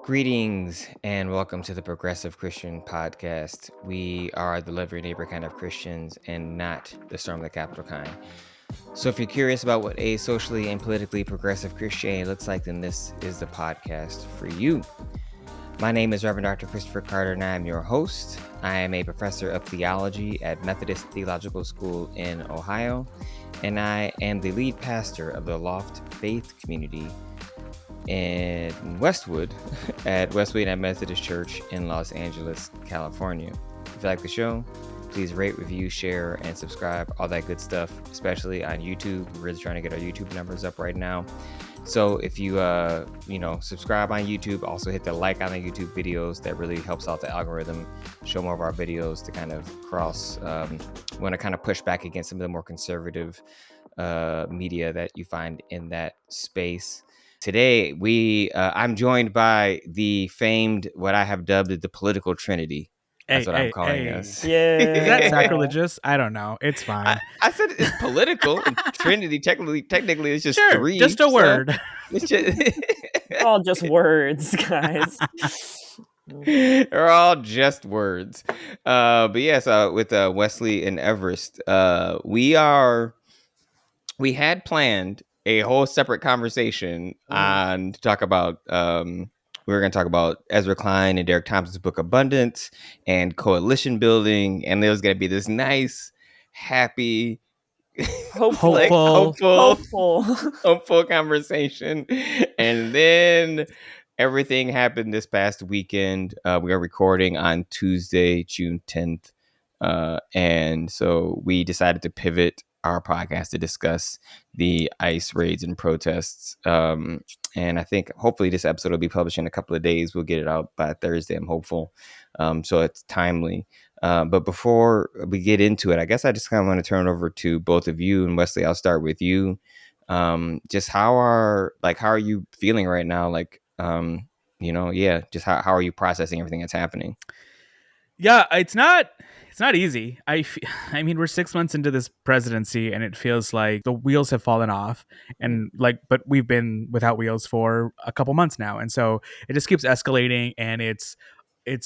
Greetings and welcome to the Progressive Christian Podcast. We are the love your neighbor kind of Christians and not the storm the Capitol kind. So if you're curious about what a socially and politically progressive Christianity looks like, then this is the podcast for you. My name is Reverend Dr. Christopher Carter and I am your host. I am a professor of theology at Methodist Theological School in Ohio, and I am the lead pastor of the Loft Faith Community in Westwood at Westley Methodist Church in Los Angeles, California. If you like the show, please rate, review, share, and subscribe, all that good stuff, especially on YouTube. We're really trying to get our YouTube numbers up right now. So if you, subscribe on YouTube, also hit the like on the YouTube videos. That really helps out the algorithm, show more of our videos to kind of cross. We want to kind of push back against some of the more conservative media that you find in that space. Today, I'm joined by the famed, what I have dubbed the political trinity. That's what I'm calling us. Yeah. Is that sacrilegious? I don't know. It's fine. I said it's political. And Trinity, technically, it's just Sure, three. just a word. It's just All just words, guys. They're all just words. But yes, with Westley and Everest, we had planned a whole separate conversation on to talk about we were going to talk about Ezra Klein and Derek Thompson's book Abundance and coalition building, and there was going to be this nice, happy, Hopeful. hopeful conversation. And then everything happened this past weekend. We are recording on Tuesday, June 10th. And so we decided to pivot our podcast to discuss the ICE raids and protests. And I think hopefully this episode will be published in a couple of days. We'll get it out by Thursday, I'm hopeful. So it's timely. But before we get into it, I guess I just kind of want to turn it over to both of you. And Wesley, I'll start with you. Just how are you feeling right now? Just how are you processing everything that's happening? Yeah, it's not easy. I mean, we're 6 months into this presidency, and it feels like the wheels have fallen off. And but we've been without wheels for a couple months now, and so it just keeps escalating. And it's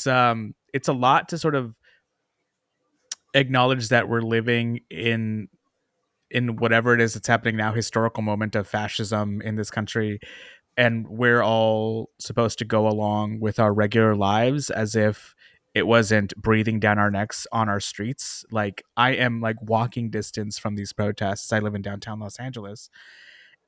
a lot to sort of acknowledge that we're living in whatever it is that's happening now, historical moment of fascism in this country, and we're all supposed to go along with our regular lives as if it wasn't breathing down our necks on our streets. Like, I am like walking distance from these protests. I live in downtown Los Angeles,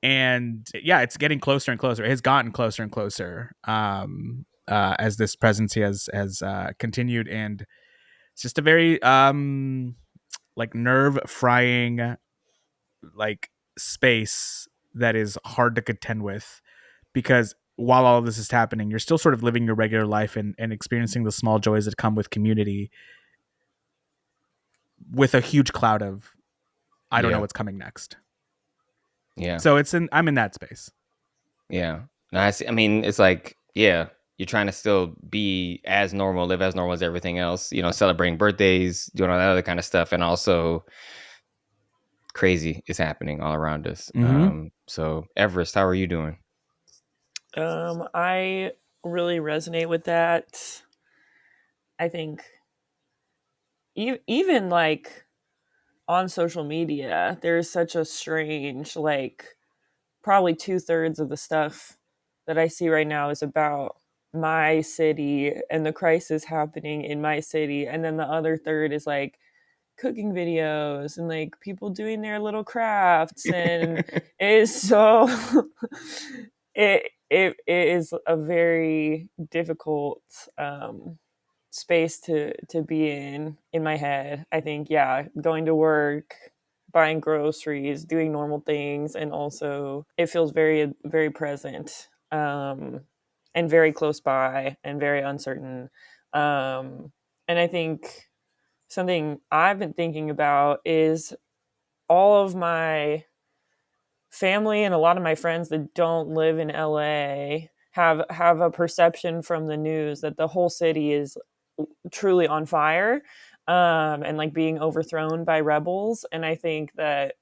and yeah, it's getting closer and closer. It has gotten closer and closer as this presidency has continued, and it's just a very nerve frying space that is hard to contend with, because while all of this is happening, you're still sort of living your regular life and experiencing the small joys that come with community, with a huge cloud of I don't know what's coming next. Yeah. So I'm in that space. Yeah. No, I see. I mean, it's like, yeah, you're trying to still be as normal, live as normal as everything else, celebrating birthdays, doing all that other kind of stuff. And also crazy is happening all around us. Mm-hmm. So Everest, how are you doing? I really resonate with that. I think even like on social media, there's such a strange, probably 2/3 of the stuff that I see right now is about my city and the crisis happening in my city. And then the other third is like cooking videos and like people doing their little crafts. And it is so it is a very difficult space to be in my head. I think, yeah, going to work, buying groceries, doing normal things, and also it feels very, very present, and very close by and very uncertain. And I think something I've been thinking about is all of my family and a lot of my friends that don't live in LA have a perception from the news that the whole city is truly on fire, and like being overthrown by rebels. And I think that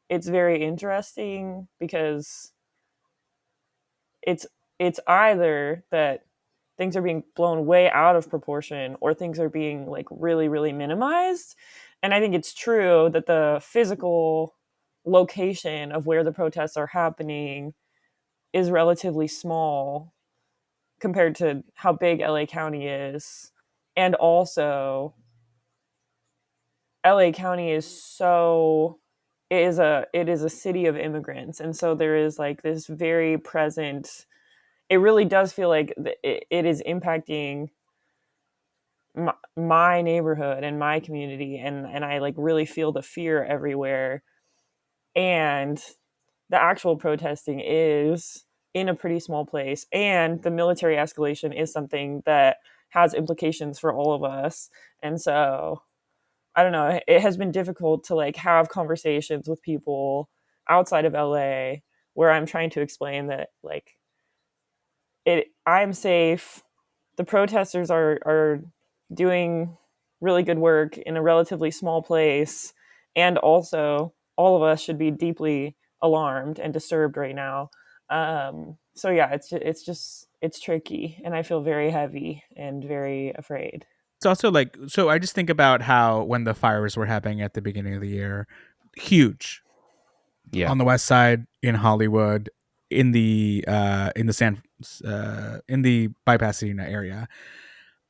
it's very interesting because it's it's either that things are being blown way out of proportion or things are being like really, really minimized. And I think it's true that the physical location of where the protests are happening is relatively small compared to how big LA County is. And also, LA County is so it is a city of immigrants, and so there is like this very present. It really does feel like it is impacting my neighborhood and my community, and I like really feel the fear everywhere. And the actual protesting is in a pretty small place, and the military escalation is something that has implications for all of us. And so I don't know, it has been difficult to like have conversations with people outside of LA where I'm trying to explain that like I'm safe. The protesters are doing really good work in a relatively small place, and also all of us should be deeply alarmed and disturbed right now. So yeah, it's tricky, and I feel very heavy and very afraid. It's also like, so I just think about how when the fires were happening at the beginning of the year, huge Yeah. on the west side in Hollywood, in the in the by Pasadena area.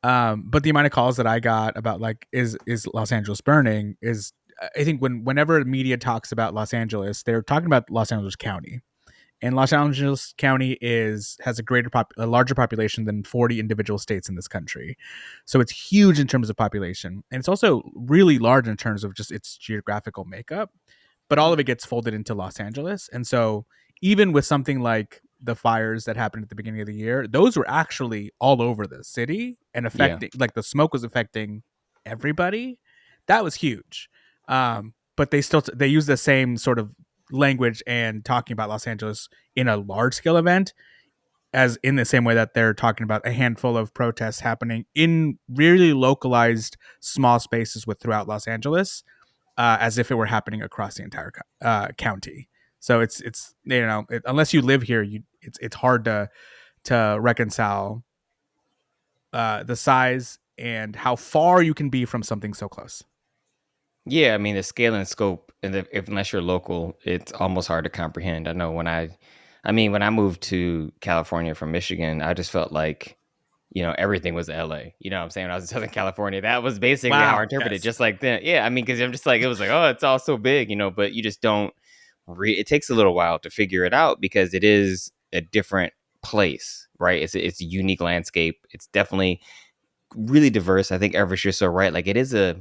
But the amount of calls that I got about like is Los Angeles burning is, I think whenever media talks about Los Angeles, they're talking about Los Angeles County. And Los Angeles County has a larger population than 40 individual states in this country, so it's huge in terms of population, and it's also really large in terms of just its geographical makeup. But all of it gets folded into Los Angeles, and so even with something like the fires that happened at the beginning of the year, those were actually all over the city and Yeah. affecting, like the smoke was affecting everybody. That was huge. But they use the same sort of language and talking about Los Angeles in a large scale event as in the same way that they're talking about a handful of protests happening in really localized small spaces with throughout Los Angeles, as if it were happening across the entire county. So it's unless you live here, it's hard to reconcile the size and how far you can be from something so close. Yeah, I mean the scale and scope, and if unless you're local, it's almost hard to comprehend. I know when I moved to California from Michigan, I just felt like, everything was LA. You know what I'm saying? When I was in Southern California, that was basically how I Wow. interpreted it. Yes. Just like then, yeah. I mean, because I'm just like, it was like, oh, it's all so big, but you just don't. It takes a little while to figure it out because it is a different place, right? It's a unique landscape. It's definitely really diverse. I think Everest, you're so right. Like it is a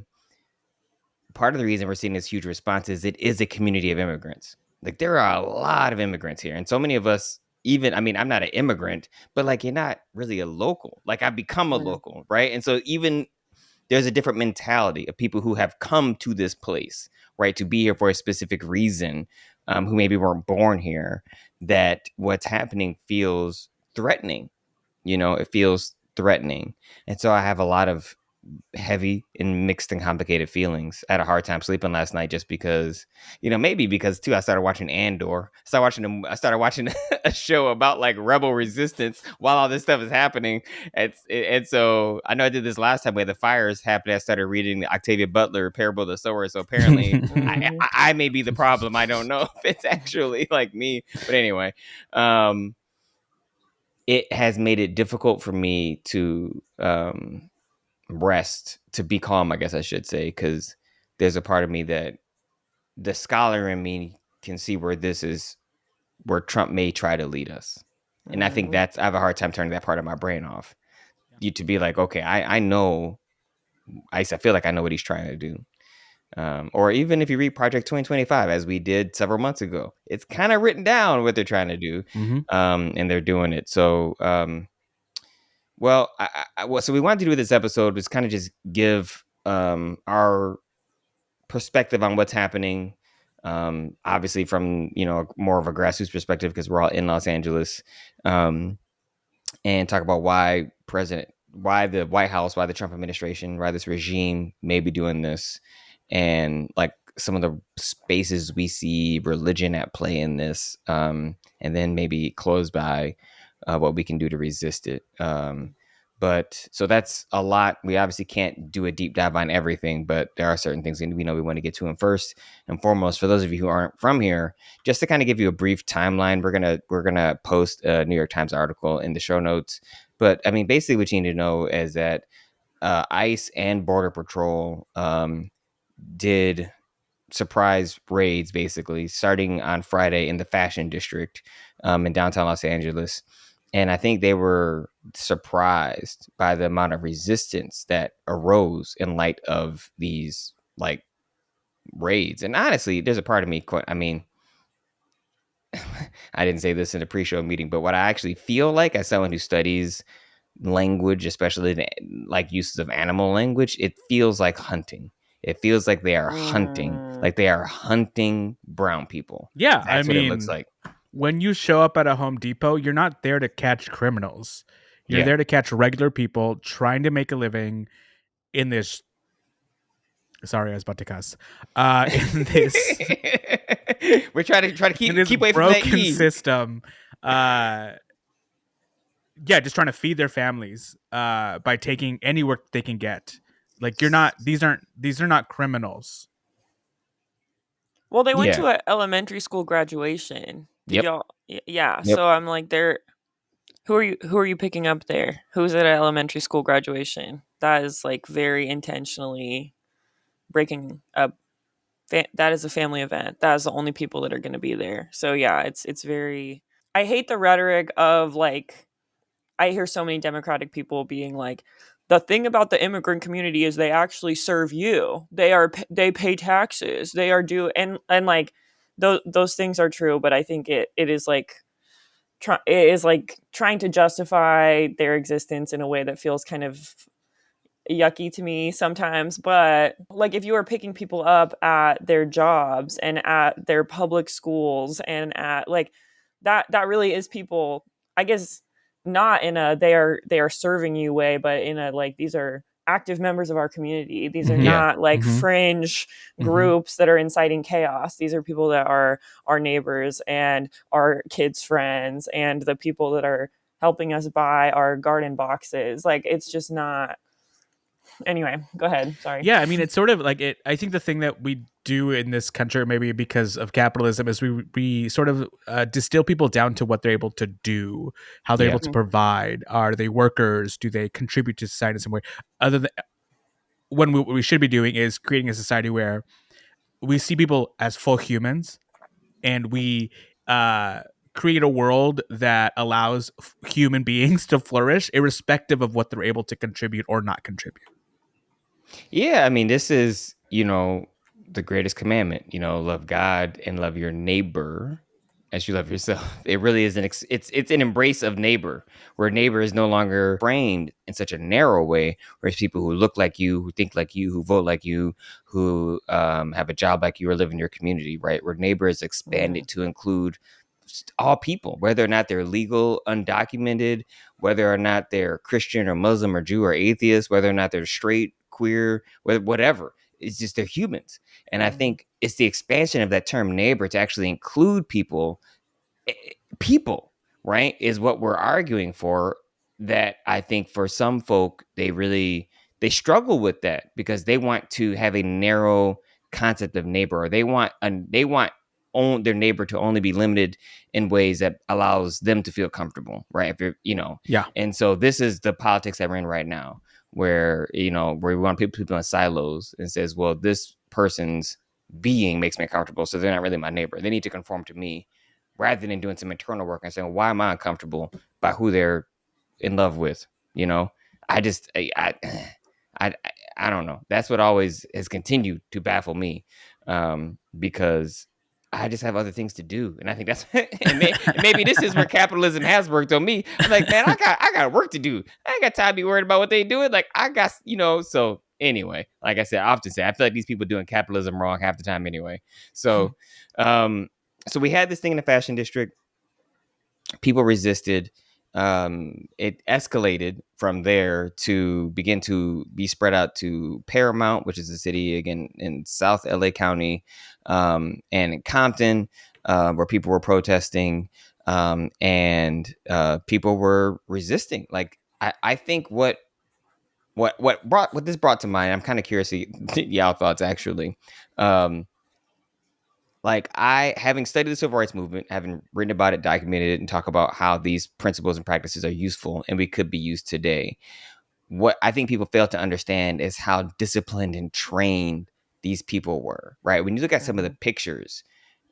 part of the reason we're seeing this huge response is it is a community of immigrants. Like there are a lot of immigrants here, and so many of us. Even I mean, I'm not an immigrant, but like you're not really a local. Like I've become a Mm, local, right? And so even there's a different mentality of people who have come to this place, right, to be here for a specific reason, who maybe weren't born here. That what's happening feels threatening. It feels threatening, and so I have a lot of heavy and mixed and complicated feelings. I had a hard time sleeping last night just because, maybe because too, I started watching Andor. I started watching a show about like rebel resistance while all this stuff is happening. And so I know I did this last time where the fires happened. I started reading Octavia Butler, Parable of the Sower. So apparently mhm. I may be the problem. I don't know if it's actually like me, but anyway, um, it has made it difficult for me to, rest, to be calm, I guess I should say, because there's a part of me that the scholar in me can see where this is where Trump may try to lead us. And I think Mm. I have a hard time turning that part of my brain off. You to be like, okay, I know, I feel like I know what he's trying to do. Or even if you read Project 2025, as we did several months ago, it's kind of written down what they're trying to do, Hmm. and they're doing it. So, well, so we wanted to do this episode was kind of just give our perspective on what's happening. Obviously, from more of a grassroots perspective because we're all in Los Angeles, and talk about why the White House, why the Trump administration, why this regime may be doing this, and like some of the spaces we see religion at play in this, and then maybe close by what we can do to resist it. But so that's a lot. We obviously can't do a deep dive on everything, but there are certain things we know we want to get to. And first and foremost, for those of you who aren't from here, just to kind of give you a brief timeline, we're gonna post a New York Times article in the show notes. But I mean, basically, what you need to know is that ICE and Border Patrol did surprise raids, basically starting on Friday in the Fashion District in downtown Los Angeles. And I think they were surprised by the amount of resistance that arose in light of these like raids. And honestly, there's a part of me, I mean, I didn't say this in a pre-show meeting, but what I actually feel like as someone who studies language, especially the like uses of animal language, it feels like hunting. It feels like they are hunting, like they are hunting brown people. Yeah, I That's what it looks mean, like. when you show up at a Home Depot, you're not there to catch criminals. You're Yeah. there to catch regular people trying to make a living in this. Sorry, I was about to cuss. In this We're trying to in this keep away from that broken E. system. Yeah, just trying to feed their families by taking any work they can get. Like you're not. These are not criminals. Well, they went Yeah. to an elementary school graduation. Did Yep. y'all? Yeah. Yep. So I'm like, they're who are you picking up there? Who's at an elementary school graduation? That is like very intentionally breaking up. That is a family event. That is the only people that are going to be there. So yeah, it's very. I hate the rhetoric of like. I hear so many Democratic people being like, the thing about the immigrant community is they actually serve you. They pay taxes. They are due and like those things are true. But I think it is like it is like trying to justify their existence in a way that feels kind of yucky to me sometimes. But like if you are picking people up at their jobs and at their public schools and at like that really is people, I guess, not in a they are serving you way, but in a like these are active members of our community. These are Mhm. Yeah. not like Mhm. fringe Mhm. groups that are inciting chaos. These are people that are our neighbors and our kids' friends and the people that are helping us buy our garden boxes. Like it's just not. Anyway, go ahead. Sorry. Yeah, I mean, it's sort of like it. I think the thing that we do in this country, maybe because of capitalism, is we sort of distill people down to what they're able to do, how they're Yeah. able to provide. Are they workers? Do they contribute to society in some way? Other than when what we should be doing is creating a society where we see people as full humans, and we uh, create a world that allows human beings to flourish, irrespective of what they're able to contribute or not contribute. Yeah, I mean, this is, the greatest commandment, love God and love your neighbor as you love yourself. It really is it's an embrace of neighbor, where neighbor is no longer framed in such a narrow way, where it's people who look like you, who think like you, who vote like you, who have a job like you or live in your community, right? Where neighbor is expanded to include all people, whether or not they're legal, undocumented, whether or not they're Christian or Muslim or Jew or atheist, whether or not they're straight, queer, whatever. It's just they're humans. And I think it's the expansion of that term neighbor to actually include people, right, is what we're arguing for. That I think for some folk, they struggle with that because they want to have a narrow concept of neighbor, or they want their neighbor to only be limited in ways that allows them to feel comfortable, right? If you're. Yeah. And so this is the politics that we're in right now, where where we want people in silos, and says, well, this person's being makes me comfortable, so they're not really my neighbor. They need to conform to me, rather than doing some internal work and saying, well, why am I uncomfortable by who they're in love with? I just I don't know. That's what always has continued to baffle me, because I just have other things to do, and I think that's and maybe this is where capitalism has worked on me. I'm like, man, I got work to do. I ain't got time to be worried about what they doing. Like I got So anyway, like I said, I often say I feel like these people doing capitalism wrong half the time anyway. So, so we had this thing in the Fashion District. People resisted. It escalated from there to begin to be spread out to Paramount, which is a city again in South LA County, and in Compton, where people were protesting. and people were resisting. Like I think what this brought to mind. I'm kind of curious to y'all thoughts actually. Um, like I, having studied the civil rights movement, having written about it, documented it, and talk about how these principles and practices are useful and we could be used today. What I think people fail to understand is how disciplined and trained these people were, right? When you look at some of the Mhm. pictures,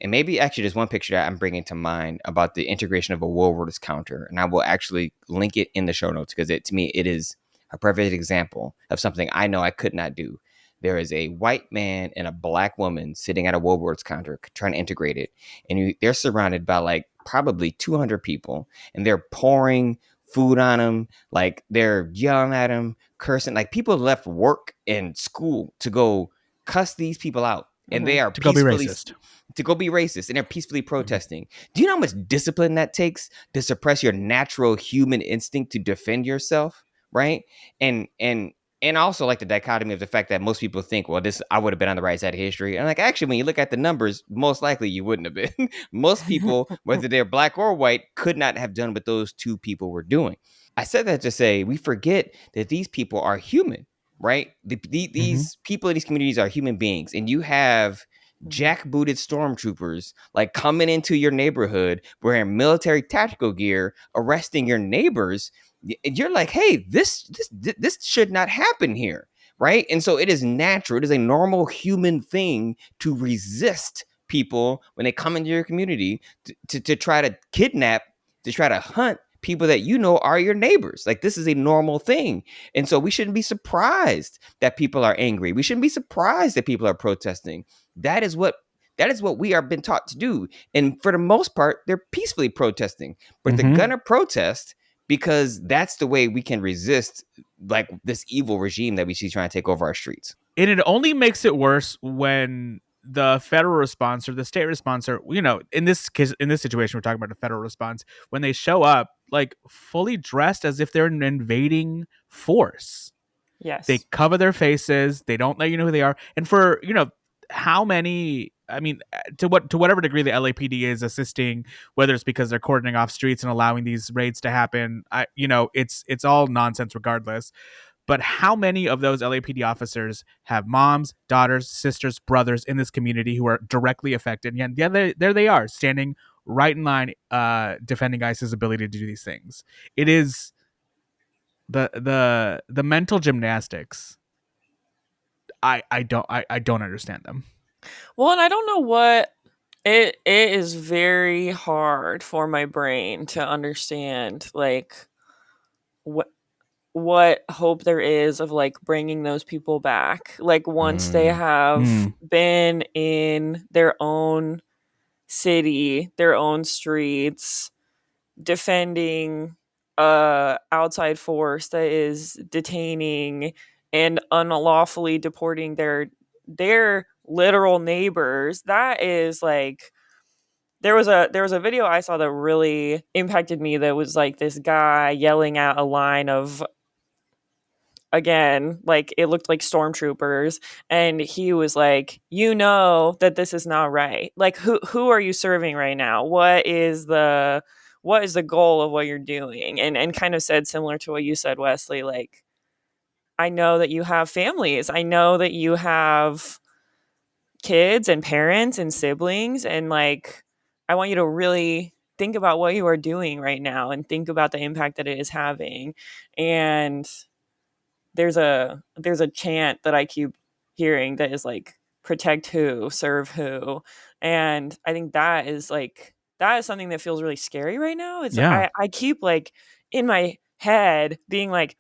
and maybe actually there's one picture that I'm bringing to mind about the integration of a Woolworths counter, and I will actually link it in the show notes because to me it is a perfect example of something I know I could not do. There is a white man and a black woman sitting at a Woolworths counter trying to integrate it, and they're surrounded by like probably 200 people, and they're pouring food on them, like they're yelling at them, cursing. Like people left work and school to go cuss these people out, and they Mhm. are To go be peacefully racist. to go be racist, and they're peacefully Mhm. protesting. Do you know how much discipline that takes to suppress your natural human instinct to defend yourself, right? And also like the dichotomy of the fact that most people think, well, this I would have been on the right side of history. And like actually when you look at the numbers, most likely you wouldn't have been. Most people, whether they're black or white, could not have done what those two people were doing. I said that to say we forget that these people are human, right? Mhm. These people in these communities are human beings, and you have Mhm. jackbooted stormtroopers like coming into your neighborhood wearing military tactical gear, arresting your neighbors. You're like, hey, this should not happen here, right? And so it is natural. It is a normal human thing to resist people when they come into your community to try to kidnap, to try to hunt people that you know are your neighbors. Like this is a normal thing. And so we shouldn't be surprised that people are angry. We shouldn't be surprised that people are protesting. That is what we are been taught to do. And for the most part, they're peacefully protesting. But they're Mhm. gonna protest because that's the way we can resist like this evil regime that we see trying to take over our streets. And it only makes it worse when the federal response or the state response, or in this case, in this situation, we're talking about the federal response, when they show up like fully dressed as if they're an invading force. They Yes. cover their faces. They don't let you know who they are. And for how many, I mean, to whatever degree the LAPD is assisting, whether it's because they're cordoning off streets and allowing these raids to happen, it's all nonsense regardless. But how many of those LAPD officers have moms, daughters, sisters, brothers in this community who are directly affected? And yeah, there they are, standing right in line, defending ICE's ability to do these things. It is the mental gymnastics. I don't understand them. Well, and I don't know what it is very hard for my brain to understand like what what hope there is of like bringing those people back like once they Mm, have Mm. been in their own city, their own streets, defending outside force that is detaining and unlawfully deporting their literal neighbors. That is like there was a video I saw that really impacted me that was like this guy yelling out a line of, again, like it looked like stormtroopers, and he was like, you know that this is not right. Like who are you serving right now? What is the goal of what you're doing? And kind of said similar to what you said, Wesley, like I know that you have families. I know that you have kids and parents and siblings, and like I want you to really think about what you are doing right now and think about the impact that it is having. And there's a chant that I keep hearing that is like protect who, serve who. And I think that is something that feels really scary right now. It's Yeah. I keep like in my head being like,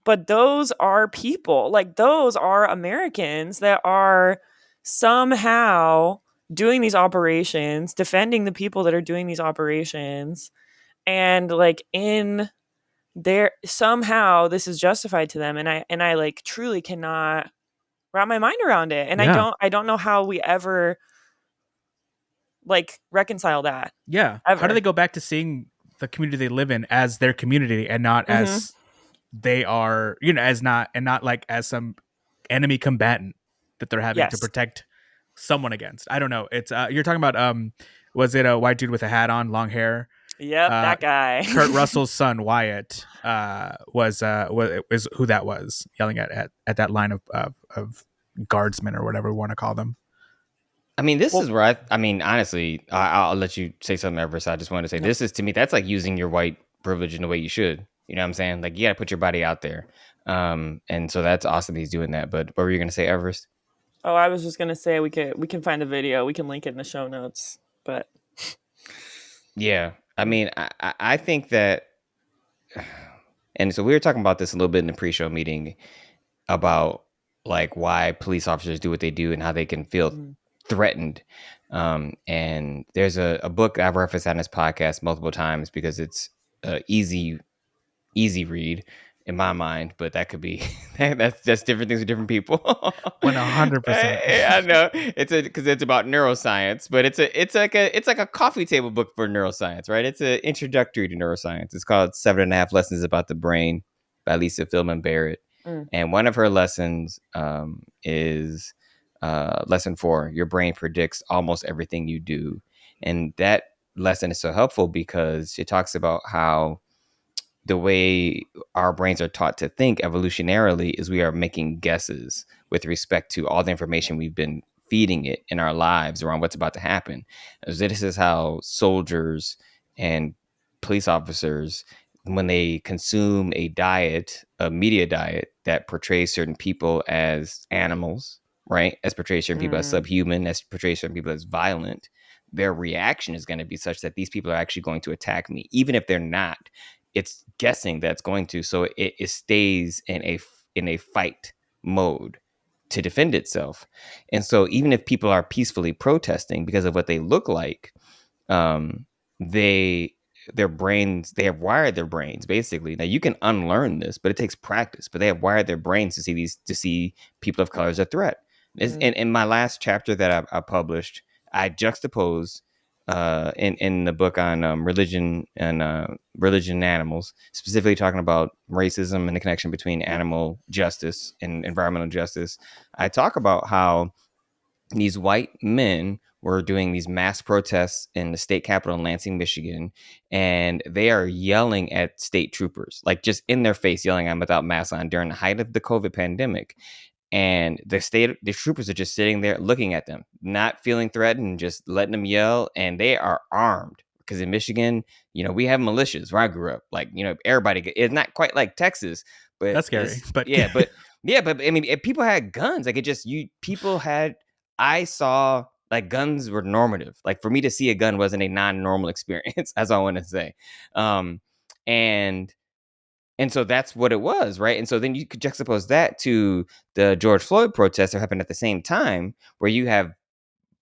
but those are people. Like those are Americans that are somehow doing these operations, defending the people that are doing these operations, and like in there somehow this is justified to them, and I like truly cannot wrap my mind around it, and Yeah. I don't know how we ever like reconcile that Yeah. How do they ever. go back to seeing the community they live in as their community and not Mhm. as they are, as not, and not like as some enemy combatant that they're having to Yes. protect someone against? I don't know. It's you're talking about was it a white dude with a hat on, long hair? Yep, that guy. Kurt Russell's son Wyatt was who that was yelling at that line of guardsmen or whatever we want to call them. I mean, this is where I mean, honestly, I'll let you say something, Everest. I just want to say this is, to me, that's like using your white privilege in the way you should. You know what I'm saying? Like, you got to put your body out there. And so that's awesome he's doing that. But what were you going to say, Everest? Oh, I was just gonna say we can find a video. We can link it in the show notes. But Yeah, I mean, I think that, and so we were talking about this a little bit in the pre-show meeting about like why police officers do what they do and how they can feel threatened. And there's a book I've referenced on this podcast multiple times because it's easy read in my mind, but that could be that's just different things with different people. 100%. I know because it's about neuroscience, but it's like a coffee table book for neuroscience, right? It's an introductory to neuroscience. It's called 7.5 Lessons About the Brain by Lisa Philman Barrett, and one of her lessons is lesson 4. Your brain predicts almost everything you do, and that lesson is so helpful because it talks about how the way our brains are taught to think evolutionarily is we are making guesses with respect to all the information we've been feeding it in our lives around what's about to happen. This is how soldiers and police officers, when they consume a media diet that portrays certain people as animals, right? As portrays certain people as subhuman, as portrays certain people as violent, their reaction is going to be such that these people are actually going to attack me, even if they're not. It's guessing that's going to, so it stays in a fight mode to defend itself. And so even if people are peacefully protesting because of what they look like, they have wired their brains basically. Now you can unlearn this, but it takes practice. But they have wired their brains to see people of color as a threat. In my last chapter that I published, I juxtaposed in the book on religion and animals, specifically talking about racism and the connection between animal justice and environmental justice. I talk about how these white men were doing these mass protests in the state capitol in Lansing, Michigan, and they are yelling at state troopers, like just in their face, yelling at them without masks on during the height of the COVID pandemic. And the troopers are just sitting there looking at them, not feeling threatened, just letting them yell. And they are armed because in Michigan, we have militias where I grew up. Like, everybody, it's not quite like Texas, but that's scary. But but I mean, if people had guns, like I saw like guns were normative. Like for me to see a gun wasn't a non-normal experience, as I want to say. And so that's what it was, right? And so then you could juxtapose that to the George Floyd protests that happened at the same time, where you have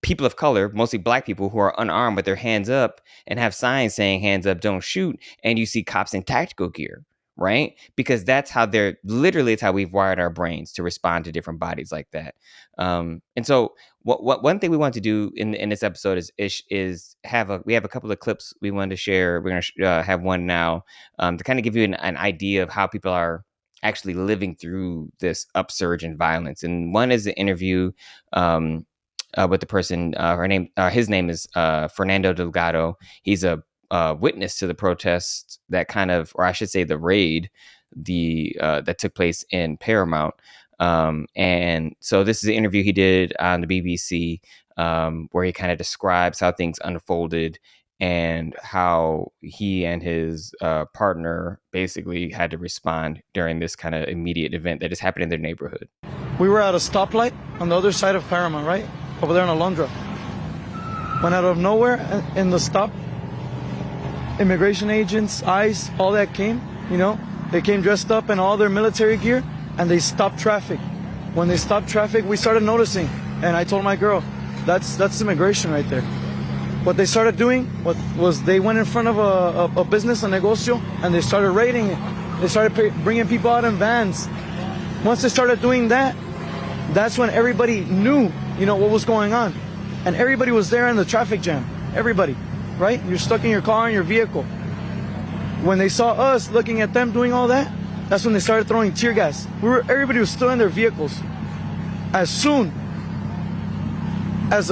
people of color, mostly black people, who are unarmed with their hands up and have signs saying "hands up, don't shoot," and you see cops in tactical gear, right? Because that's how it's how we've wired our brains to respond to different bodies like that. And so what one thing we want to do in this episode is we have a couple of clips we wanted to share. We're going to have one now to kind of give you an idea of how people are actually living through this upsurge in violence. And one is the interview with the person. His name is Fernando Delgado. He's a witness to the protests that or I should say the raid, that took place in Paramount. And so this is an interview he did on the BBC, where he kind of describes how things unfolded and how he and his partner basically had to respond during this kind of immediate event that just happened in their neighborhood. We were at a stoplight on the other side of Paramount, right? Over there in Alondra. When out of nowhere in the stop, immigration agents, ICE, all that came, they came dressed up in all their military gear and they stopped traffic. When they stopped traffic, we started noticing, and I told my girl, that's immigration right there. What they started doing was they went in front of a business, a negocio, and they started raiding it. They started bringing people out in vans. Once they started doing that, that's when everybody knew, what was going on. And everybody was there in the traffic jam. Everybody, right? You're stuck in your car, in your vehicle. When they saw us looking at them doing all that, that's when they started throwing tear gas. Everybody was still in their vehicles. As soon as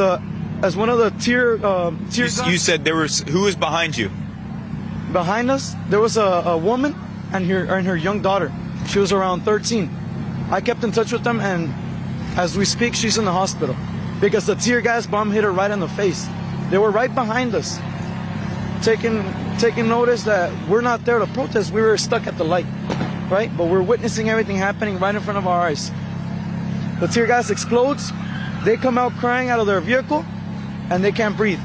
one of the tear You said who was behind you? Behind us, there was a woman and her young daughter. She was around 13. I kept in touch with them, and as we speak, she's in the hospital because the tear gas bomb hit her right in the face. They were right behind us, taking notice that we're not there to protest. We were stuck at the light, right? But we're witnessing everything happening right in front of our eyes. The tear gas explodes. They come out crying out of their vehicle, and they can't breathe.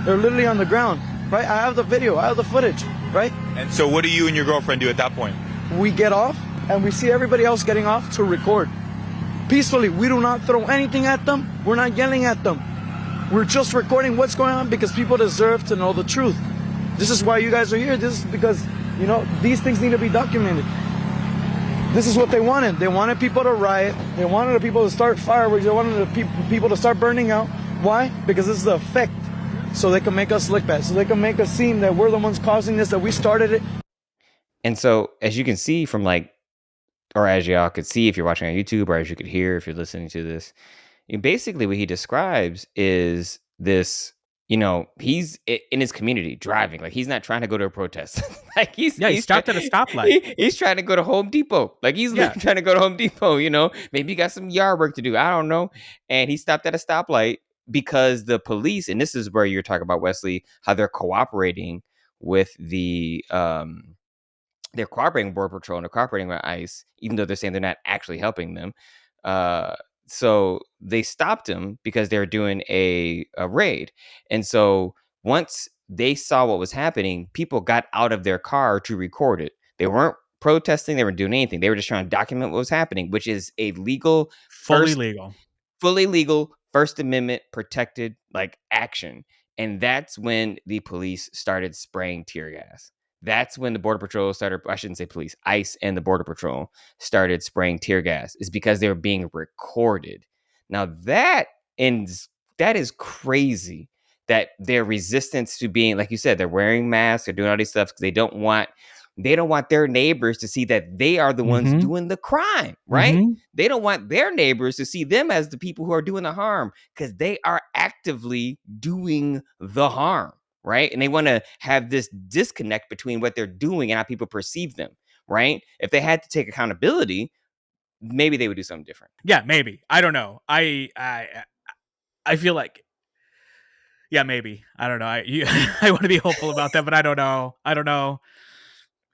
They're literally on the ground, right? I have the video. I have the footage, right? And so what do you and your girlfriend do at that point? We get off, and we see everybody else getting off to record. Peacefully, we do not throw anything at them. We're not yelling at them. We're just recording what's going on because people deserve to know the truth. This is why you guys are here. This is because, these things need to be documented. This is what they wanted. They wanted people to riot. They wanted the people to start fireworks. They wanted the people to start burning out. Why? Because this is the effect. So they can make us look bad. So they can make us seem that we're the ones causing this, that we started it. And so, as you can see from or as y'all could see if you're watching on YouTube, or as you could hear if you're listening to this, basically what he describes is this, he's in his community driving. Like, he's not trying to go to a protest. He stopped at a stoplight. He's trying to go to Home Depot. Like, he's trying to go to Home Depot, maybe he got some yard work to do. I don't know. And he stopped at a stoplight because the police, and this is where you're talking about, Westley, how they're cooperating with they're cooperating with Border Patrol and they're cooperating with ICE, even though they're saying they're not actually helping them. So they stopped him because they were doing a raid. And so once they saw what was happening, people got out of their car to record it. They weren't protesting. They weren't doing anything. They were just trying to document what was happening, which is a fully legal First Amendment protected action. And that's when the police started spraying tear gas. That's when the Border Patrol I shouldn't say police, ICE and the Border Patrol started spraying tear gas. Is because they were being recorded. Now that is crazy that their resistance to being, like you said, they're wearing masks, they're doing all these stuff because they don't want their neighbors to see that they are the ones doing the crime, right? Mm-hmm. They don't want their neighbors to see them as the people who are doing the harm because they are actively doing the harm. Right. And they want to have this disconnect between what they're doing and how people perceive them. Right. If they had to take accountability, maybe they would do something different. Yeah, maybe. I don't know. I feel like, yeah, maybe. I don't know. I want to be hopeful about that, but I don't know.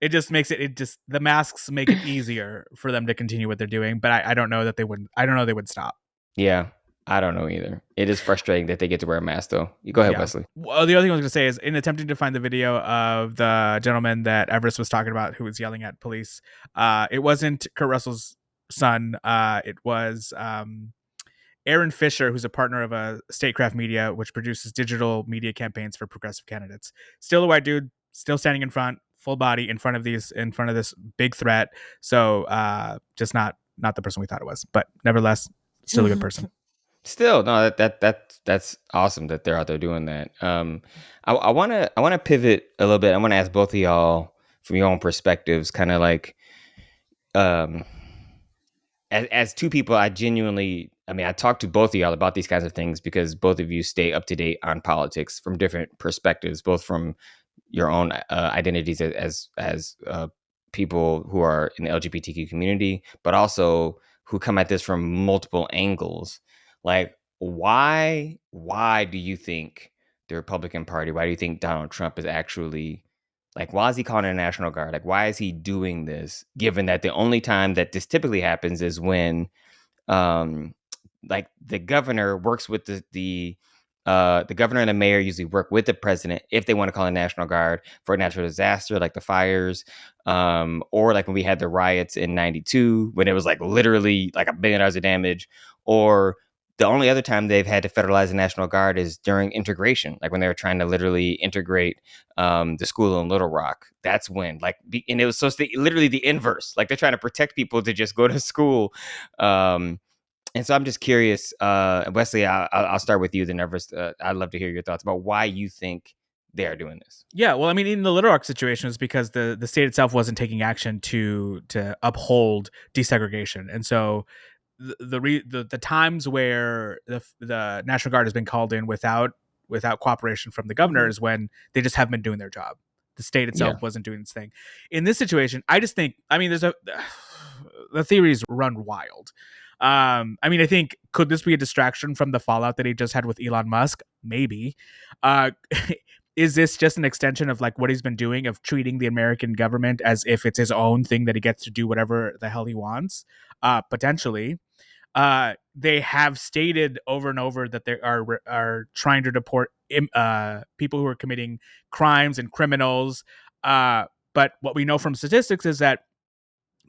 It just makes the masks make it easier for them to continue what they're doing. But I don't know that they wouldn't. I don't know they would stop. Yeah. I don't know either. It is frustrating that they get to wear a mask, though. You go ahead, Wesley. Well, the other thing I was going to say is, in attempting to find the video of the gentleman that Everest was talking about who was yelling at police, it wasn't Kurt Russell's son. It was Aaron Fisher, who's a partner of Statecraft Media, which produces digital media campaigns for progressive candidates. Still a white dude, still standing in front, full body, in front of this big threat. So just not the person we thought it was, but nevertheless, still a good person. Still, no, that's awesome that they're out there doing that. I want to pivot a little bit. I want to ask both of y'all from your own perspectives, kind of as two people. I talk to both of y'all about these kinds of things because both of you stay up to date on politics from different perspectives, both from your own identities as people who are in the LGBTQ community, but also who come at this from multiple angles. Like, why do you think the Republican Party, why do you think Donald Trump is actually, why is he calling it a National Guard? Why is he doing this, given that the only time that this typically happens is when, the governor works with the governor and the mayor usually work with the president if they want to call a National Guard for a natural disaster, like the fires, or when we had the riots in 92, when it was literally $1 billion of damage, or the only other time they've had to federalize the National Guard is during integration, when they were trying to literally integrate the school in Little Rock. That's when, and it was supposed to be literally the inverse. They're trying to protect people to just go to school. And so I'm just curious, Wesley, I'll start with you, then Everest. I'd love to hear your thoughts about why you think they are doing this. Yeah, well, in the Little Rock situation, it's because the state itself wasn't taking action to uphold desegregation, and so the times where the National Guard has been called in without cooperation from the governor is when they just haven't been doing their job. The state Yeah. itself wasn't doing its thing. In this situation, I just think, I mean, the theories run wild. I mean, I think, could this be a distraction from the fallout that he just had with Elon Musk? Maybe. Uh, is this just an extension of like what he's been doing of treating the American government as if it's his own thing that he gets to do whatever the hell he wants? Potentially. They have stated over and over that they are trying to deport people who are committing crimes and criminals. But what we know from statistics is that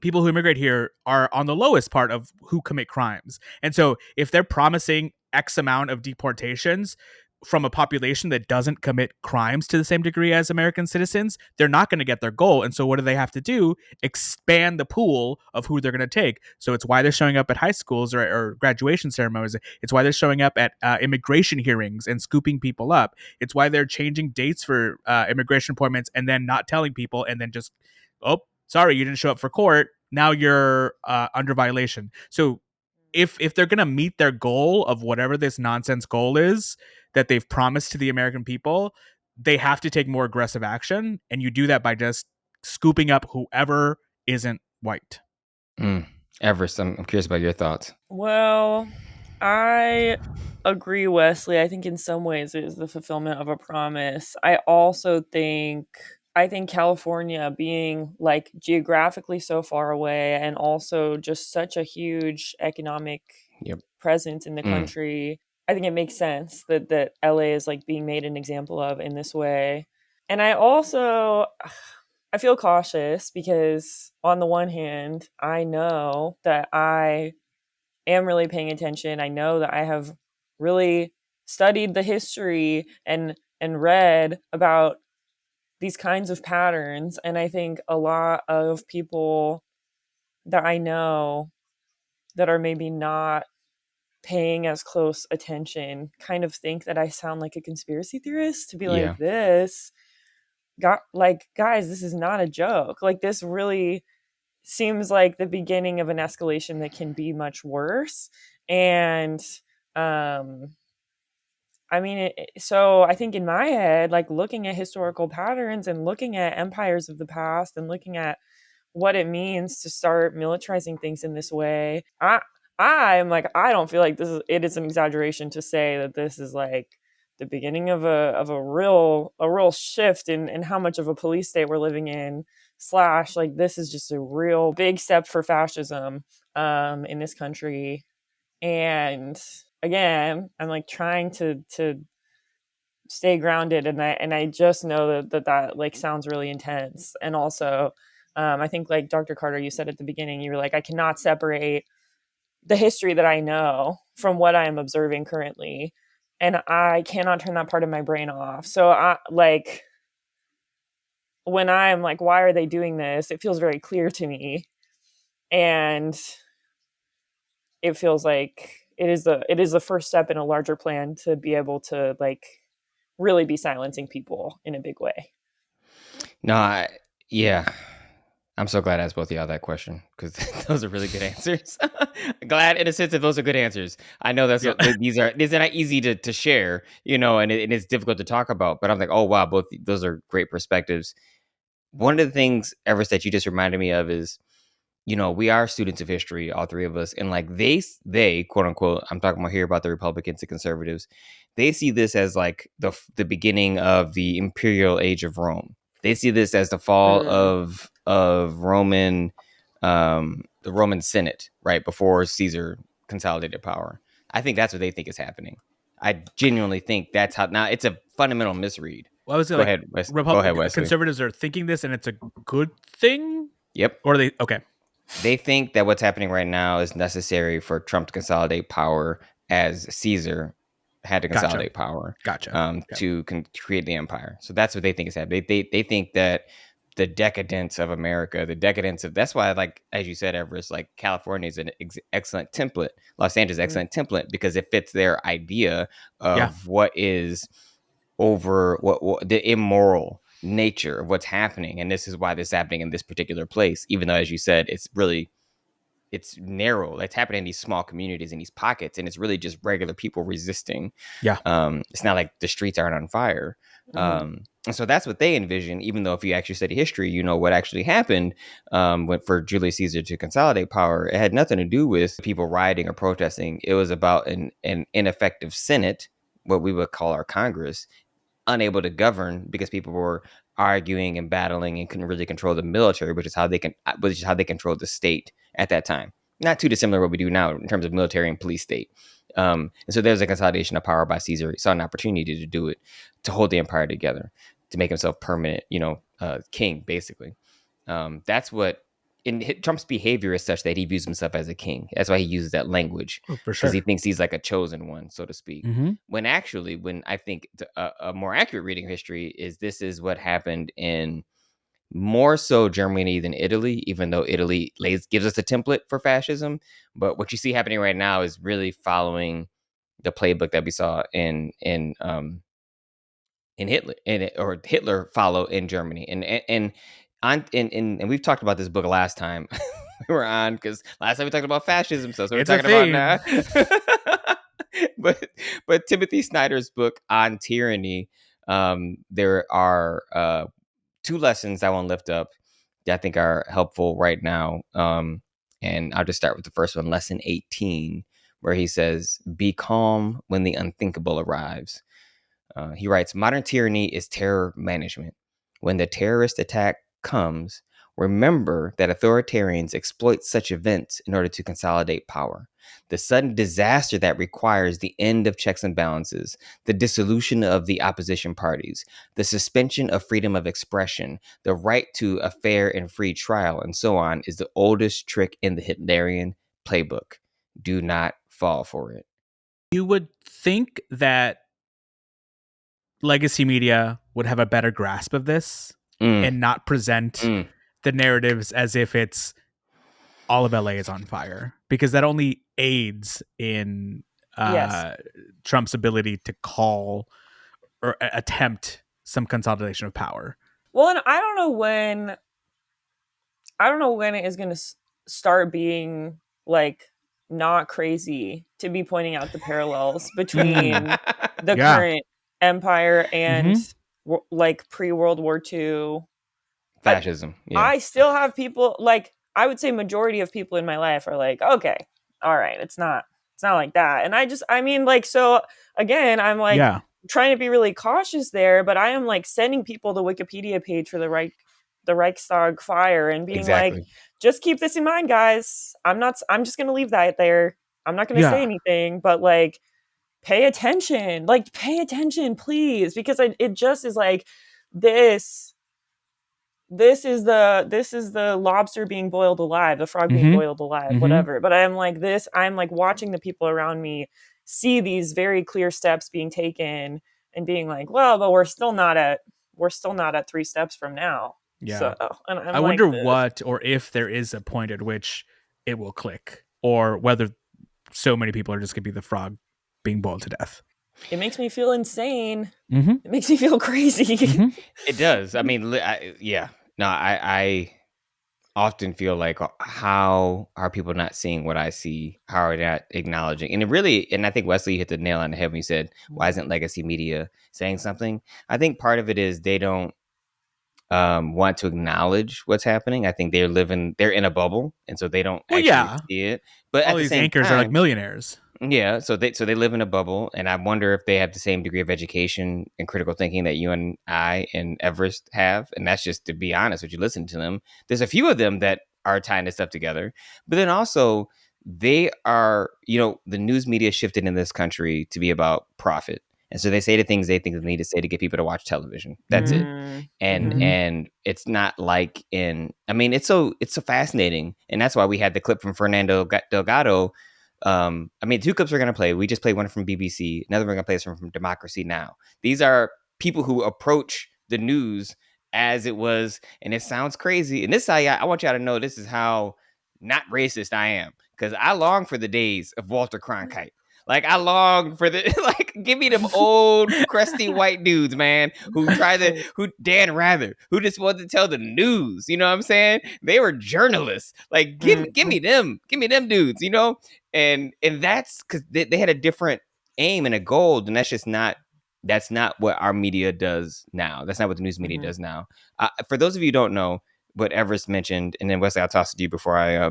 people who immigrate here are on the lowest part of who commit crimes. And so if they're promising X amount of deportations from a population that doesn't commit crimes to the same degree as American citizens, they're not going to get their goal. And so what do they have to do? Expand the pool of who they're going to take. So it's why they're showing up at high schools or graduation ceremonies. It's why they're showing up at immigration hearings and scooping people up. It's why they're changing dates for immigration appointments and then not telling people and then just, oh, sorry, you didn't show up for court. Now you're under violation. So if they're going to meet their goal of whatever this nonsense goal is that they've promised to the American people, they have to take more aggressive action. And you do that by just scooping up whoever isn't white. Everest, I'm curious about your thoughts. Well, I agree, Wesley. I think in some ways it is the fulfillment of a promise. I think California being like geographically so far away and also just such a huge economic presence in the country, I think it makes sense that LA is like being made an example of in this way. And I feel cautious because on the one hand, I know that I am really paying attention. I know that I have really studied the history and read about these kinds of patterns. And I think a lot of people that I know that are maybe not paying as close attention kind of think that I sound like a conspiracy theorist to be like, guys, this is not a joke. Like, this really seems like the beginning of an escalation that can be much worse. And so I think in my head, like looking at historical patterns and looking at empires of the past and looking at what it means to start militarizing things in this way, I'm like, I don't feel like it is an exaggeration to say that this is like the beginning of a real shift in how much of a police state we're living in, / like this is just a real big step for fascism in this country. And again, I'm like trying to stay grounded, and I just know that like sounds really intense. And also I think, like Dr. Carter, you said at the beginning, you were like, I cannot separate the history that I know from what I am observing currently, and I cannot turn that part of my brain off. So I like, when I'm like, why are they doing this? It feels very clear to me, and it feels like it is the first step in a larger plan to be able to like really be silencing people in a big way. No, I'm so glad I asked both of y'all that question, because those are really good answers. Glad in a sense that those are good answers. I know these are not easy to share, and it's difficult to talk about. But I'm like, oh wow, both those are great perspectives. One of the things, Everest, that you just reminded me of is, we are students of history, all three of us, and like they quote unquote, I'm talking about here about the Republicans and conservatives, they see this as like the beginning of the imperial age of Rome. They see this as the fall of Roman, the Roman Senate, right before Caesar consolidated power. I think that's what they think is happening. I genuinely think that's how. Now it's a fundamental misread. Well, I was Go ahead, Wesley. Conservatives are thinking this, and it's a good thing. Yep. Or they okay. They think that what's happening right now is necessary for Trump to consolidate power, as Caesar had to consolidate power. To create the empire. So that's what they think is happening. They think that the decadence of America, that's why, like, as you said, Everest, like California is an excellent template. Los Angeles is an excellent template because it fits their idea of what is over what the immoral nature of what's happening. And this is why this is happening in this particular place, even though, as you said, it's really it's narrow. It's happening in these small communities, in these pockets, and it's really just regular people resisting. Yeah. It's not like the streets aren't on fire. And so that's what they envision. Even though if you actually study history, you know what actually happened for Julius Caesar to consolidate power. It had nothing to do with people rioting or protesting. It was about an ineffective Senate, what we would call our Congress, unable to govern because people were arguing and battling and couldn't really control the military, which is how they controlled the state at that time. Not too dissimilar to what we do now in terms of military and police state. And so there's a consolidation of power by Caesar. He saw an opportunity to do it, to hold the empire together, to make himself permanent, king, basically. That's what Trump's behavior is such that he views himself as a king. That's why he uses that language, For because sure. he thinks he's like a chosen one, so to speak. Mhm. When I think a more accurate reading of history is this is what happened in more so Germany than Italy, even though Italy gives us a template for fascism. But what you see happening right now is really following the playbook that we saw in Hitler or Hitler follow in Germany. And we've talked about this book last time we were on, because last time we talked about fascism, so we're It's a talking about theme. now. but Timothy Snyder's book on tyranny, there are two lessons I want to lift up that I think are helpful right now. And I'll just start with the first one, lesson 18, where he says, "Be calm when the unthinkable arrives." He writes, "Modern tyranny is terror management. When the terrorist attack comes, remember that authoritarians exploit such events in order to consolidate power. The sudden disaster that requires the end of checks and balances, the dissolution of the opposition parties, the suspension of freedom of expression, the right to a fair and free trial, and so on, is the oldest trick in the Hitlerian playbook. Do not fall for it." You would think that legacy media would have a better grasp of this Mm, and not present mm. the narratives as if it's all of LA is on fire, because that only aids in Yes. Trump's ability to call or attempt some consolidation of power. Well, and I don't know when it is going to start being like not crazy to be pointing out the parallels between the Yeah. current empire and Mhm. like pre-World War II. Fascism. Yeah. I still have people, like, I would say majority of people in my life are like, okay, all right, it's not like that. And I mean, like, so again, I'm like Yeah. trying to be really cautious there, but I am like sending people the Wikipedia page for the Reichstag fire and being like, Exactly. just keep this in mind, guys. I'm just going to leave that there. I'm not going to say Yeah. anything, but like, pay attention, please, because it just is like this is the lobster being boiled alive, the frog being Mhm. boiled alive, Mhm. whatever. But I'm like watching the people around me see these very clear steps being taken and being like, well, but we're still not at 3 steps from now. Yeah. So, and I'm I like, wonder what or if there is a point at which it will click, or whether so many people are just going to be the frog being boiled to death. it makes me feel insane. Mm-hmm. It makes me feel crazy. Mm-hmm. It does. I mean, yeah. No, I often feel like, how are people not seeing what I see? How are they not acknowledging? And I think Wesley hit the nail on the head when he said, "Why isn't legacy media saying something?" I think part of it is they don't want to acknowledge what's happening. I think they're in a bubble, and so they don't Well, actually yeah. see it. But All at the these same anchors are like time, millionaires. yeah, so they live in a bubble, and I wonder if they have the same degree of education and critical thinking that you and I and Everest have. And that's just to be honest with you, listen to them. There's a few of them that are tying this stuff together, but then also they are, the news media shifted in this country to be about profit. And so they say the things they think they need to say to get people to watch television. That's it. And Mhm. and it's not like it's so fascinating. And that's why we had the clip from Fernando Delgado. Two clips we're going to play. We just played one from BBC. Another we're going to play is from Democracy Now! These are people who approach the news as it was, and it sounds crazy. And this is how I want y'all to know this is how not racist I am, because I long for the days of Walter Cronkite. Like I long for the like give me them old crusty white dudes, man, who Dan Rather, who just wanted to tell the news, you know what I'm saying? They were journalists. Like give me them dudes, you know? And that's cuz they had a different aim and a goal, and that's not what our media does now. That's not what the news media does now. For those of you who don't know what Everest mentioned, and then Wesley, I'll toss it to you before I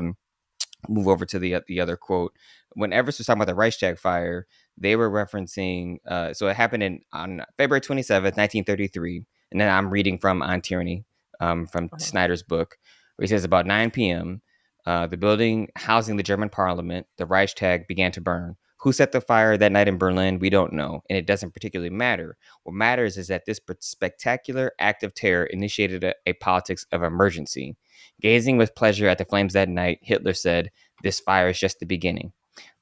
move over to the other quote. When Everest was talking about the Reichstag fire, they were referencing. So it happened on February 27th, 1933, and then I'm reading from On Tyranny, from Snyder's book, where he says about 9 p.m. The building housing the German Parliament, the Reichstag, began to burn. Who set the fire that night in Berlin? We don't know, and it doesn't particularly matter. What matters is that this spectacular act of terror initiated a politics of emergency. Gazing with pleasure at the flames that night, Hitler said, "This fire is just the beginning."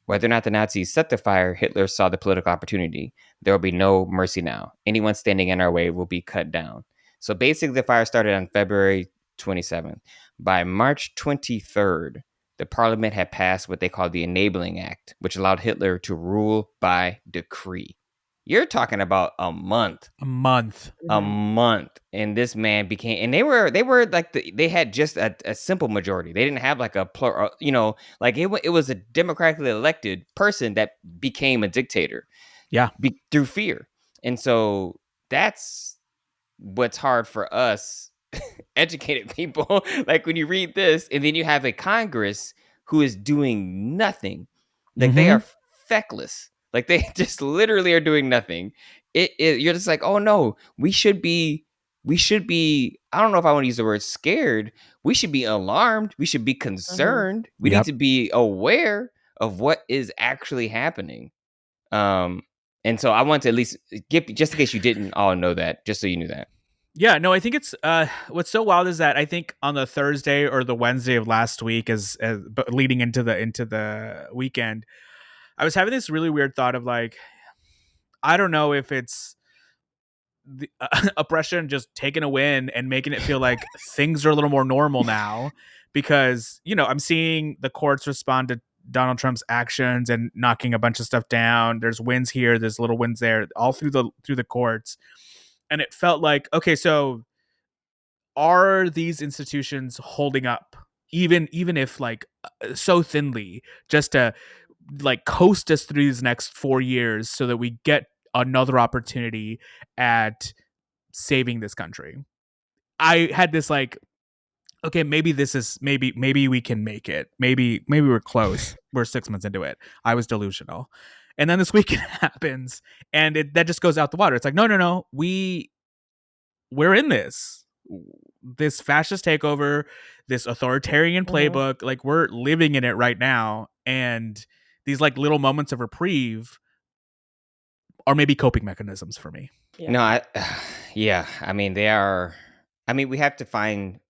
Whether or not the Nazis set the fire, Hitler saw the political opportunity. There will be no mercy now. Anyone standing in our way will be cut down. So basically, the fire started on February 27th. By March 23rd, the parliament had passed what they called the Enabling Act, which allowed Hitler to rule by decree. You're talking about a month. And this man became, and they were like they had just a simple majority. They didn't have like a plural, like it was a democratically elected person that became a dictator. Yeah. Through fear. And so that's what's hard for us educated people. Like when you read this and then you have a Congress who is doing nothing. Like they are feckless. Like they just literally are doing nothing. You're just like, oh no, we should be, I don't know if I want to use the word scared. We should be alarmed. We should be concerned. We need to be aware of what is actually happening. And so I want to at least give, just in case you didn't all know that, just so you knew that. Yeah, no, I think it's what's so wild is that I think on the Thursday or the Wednesday of last week, as leading into the weekend, I was having this really weird thought of like, I don't know if it's the oppression just taking a win and making it feel like things are a little more normal now, because I'm seeing the courts respond to Donald Trump's actions and knocking a bunch of stuff down. There's wins here, there's little wins there, all through the courts. And it felt like, okay, so are these institutions holding up, even if like so thinly, just to like coast us through these next 4 years so that we get another opportunity at saving this country? I had this like, okay, maybe this is maybe we can make it. Maybe we're close. We're 6 months into it. I was delusional. And then this weekend happens and that just goes out the water. It's like, no. We're in this fascist takeover, this authoritarian playbook. Like we're living in it right now. And these like little moments of reprieve are maybe coping mechanisms for me. Yeah. No, yeah. I mean, they are. I mean, we have to find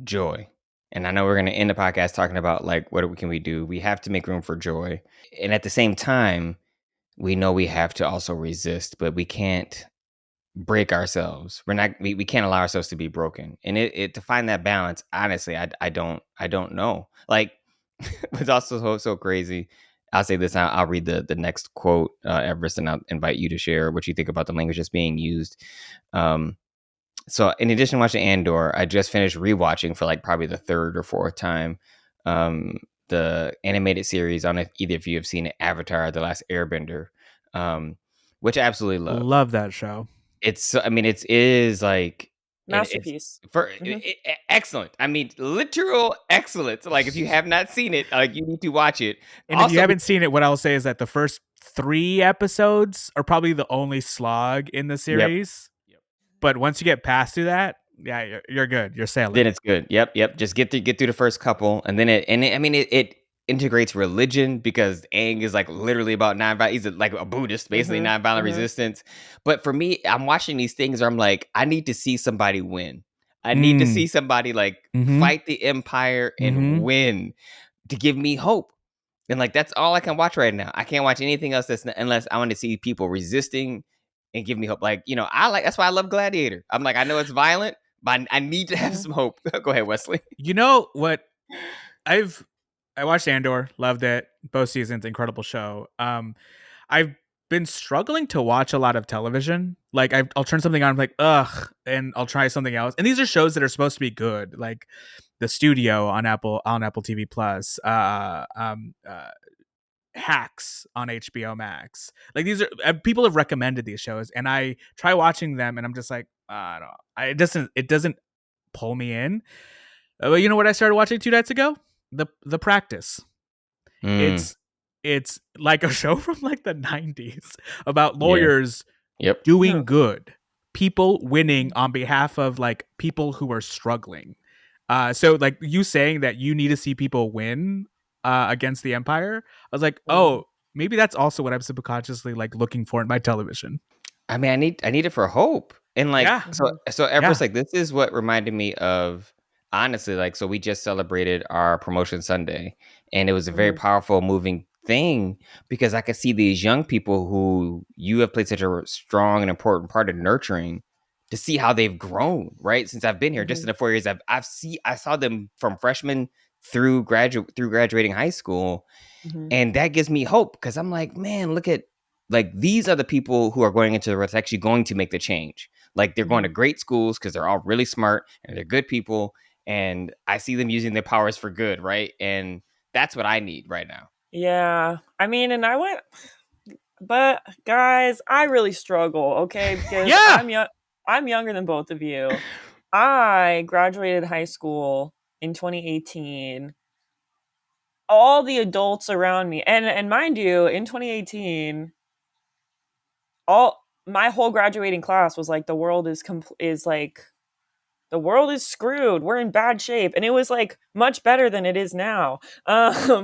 joy. And I know we're going to end the podcast talking about like, what can we do? We have to make room for joy. And at the same time, we know we have to also resist, but we can't break ourselves. We can't allow ourselves to be broken. And it to find that balance, honestly, I don't know. Like, it's also so crazy. I'll say this. I'll read the next quote, Everest, and I'll invite you to share what you think about the language that's being used. So in addition to watching Andor, I just finished rewatching for like probably the third or fourth time the animated series. I don't know if either of you have seen it, Avatar: The Last Airbender, which I absolutely love. Love that show. It is like masterpiece. Excellent. I mean, literal excellence. Like if you have not seen it, like you need to watch it. And also, if you haven't seen it, what I'll say is that the first 3 episodes are probably the only slog in the series. Yep. But once you get past through that, yeah, you're good. You're sailing. Then it's good. Yep. Just get through the first couple, and then it integrates religion, because Aang is like literally about nonviolent. He's like a Buddhist, basically nonviolent resistance. But for me, I'm watching these things where I'm like, I need to see somebody win. I need to see somebody like fight the empire and win, to give me hope. And like that's all I can watch right now. I can't watch anything else unless I want to see people resisting and give me hope. Like, that's why I love Gladiator. I'm like, I know it's violent, but I need to have some hope. Go ahead, Wesley. You know what? I watched Andor, loved it. Both seasons, incredible show. I've been struggling to watch a lot of television. Like I'll turn something on, I'm like, ugh, and I'll try something else. And these are shows that are supposed to be good, like The Studio on Apple TV Plus, Hacks on HBO Max. Like these are people have recommended these shows, and I try watching them, and I'm just like, I don't. It doesn't pull me in. But you know what I started watching 2 nights ago? The Practice. Mm, It's like a show from like the 90s about yeah. lawyers Yep. doing Huh. good, people winning on behalf of like people who are struggling. So like you saying that you need to see people win against the empire, I was like, Mm. oh, maybe that's also what I'm subconsciously like looking for in my television. I mean, I need it for hope. And like Yeah, Mhm. so yeah. Everest, like this is what reminded me of, honestly, like, so we just celebrated our promotion Sunday, and it was a very Mhm. powerful, moving thing because I could see these young people who you have played such a strong and important part in nurturing, to see how they've grown, right? Since I've been here, just in Mhm. the 4 years I saw them from freshman through graduating high school, Mhm. and that gives me hope because I'm like, man, look at, like, these are the people who are going into what's actually going to make the change. Like, they're going to Mhm. great schools because they're all really smart and they're good people. And I see them using their powers for good, right? And that's what I need right now. Yeah. I mean, and I went, but guys, I really struggle, okay? Because Yeah. I'm young. I'm younger than both of you. I graduated high school in 2018. All the adults around me, and mind you, in 2018, all my whole graduating class was like, the world is screwed. We're in bad shape. And it was like much better than it is now. Yeah.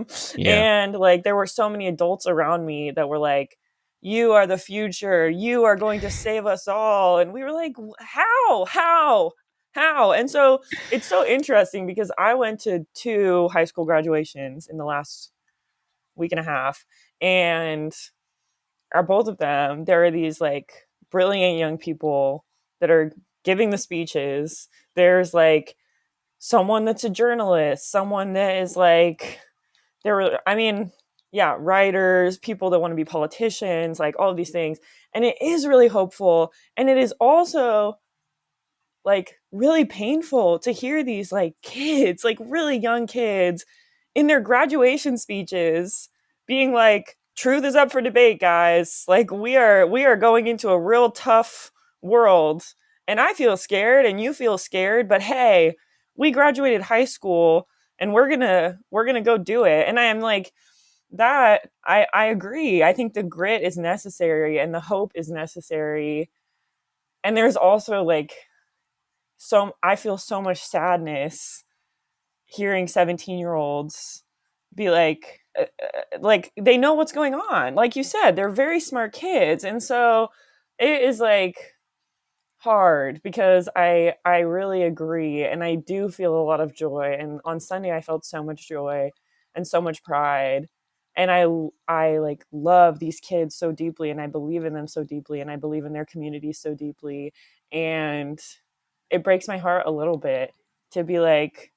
And like there were so many adults around me that were like, you are the future. You are going to save us all. And we were like, how? How? How? And so it's so interesting because I went to 2 high school graduations in the last week and a half. And are both of them, there are these like brilliant young people that are giving the speeches. There's like someone that's a journalist, someone that is like, there were, I mean, yeah, writers, people that want to be politicians, like all of these things. And it is really hopeful. And it is also like really painful to hear these like kids, like really young kids in their graduation speeches being like, truth is up for debate, guys. Like we are going into a real tough world. And I feel scared and you feel scared, but hey, we graduated high school and we're gonna go do it. And I am like, that I agree. I think the grit is necessary and the hope is necessary. And there's also like, so I feel so much sadness hearing 17-year-olds be like they know what's going on. Like you said, they're very smart kids. And so it is like hard because I really agree and I do feel a lot of joy, and on Sunday I felt so much joy and so much pride, and I like love these kids so deeply, and I believe in them so deeply, and I believe in their community so deeply, and it breaks my heart a little bit to be like,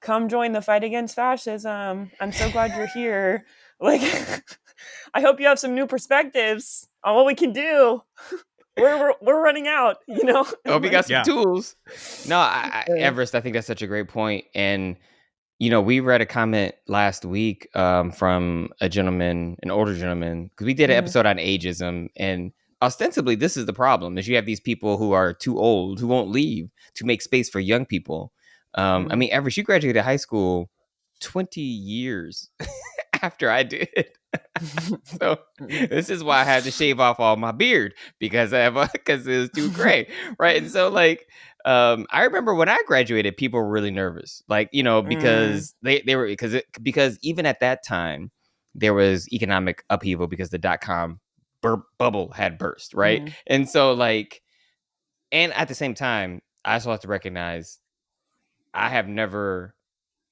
come join the fight against fascism. I'm so glad you're here. Like, I hope you have some new perspectives on what we can do. We're running out, you know? I hope you got some Yeah. tools. No, Everest, I think that's such a great point. And we read a comment last week from a gentleman, an older gentleman, because we did an Mhm, episode on ageism, and ostensibly this is the problem: is you have these people who are too old, who won't leave to make space for young people. I mhm, mean, Everest, you graduated high school 20 years after I did. So mhm, this is why I had to shave off all my beard because because it was too gray, right? And so like I remember when I graduated, people were really nervous, like mm, because they were because even at that time there was economic upheaval because the dot-com bubble had burst, right? mhm, And so like, and at the same time, I also have to recognize I have never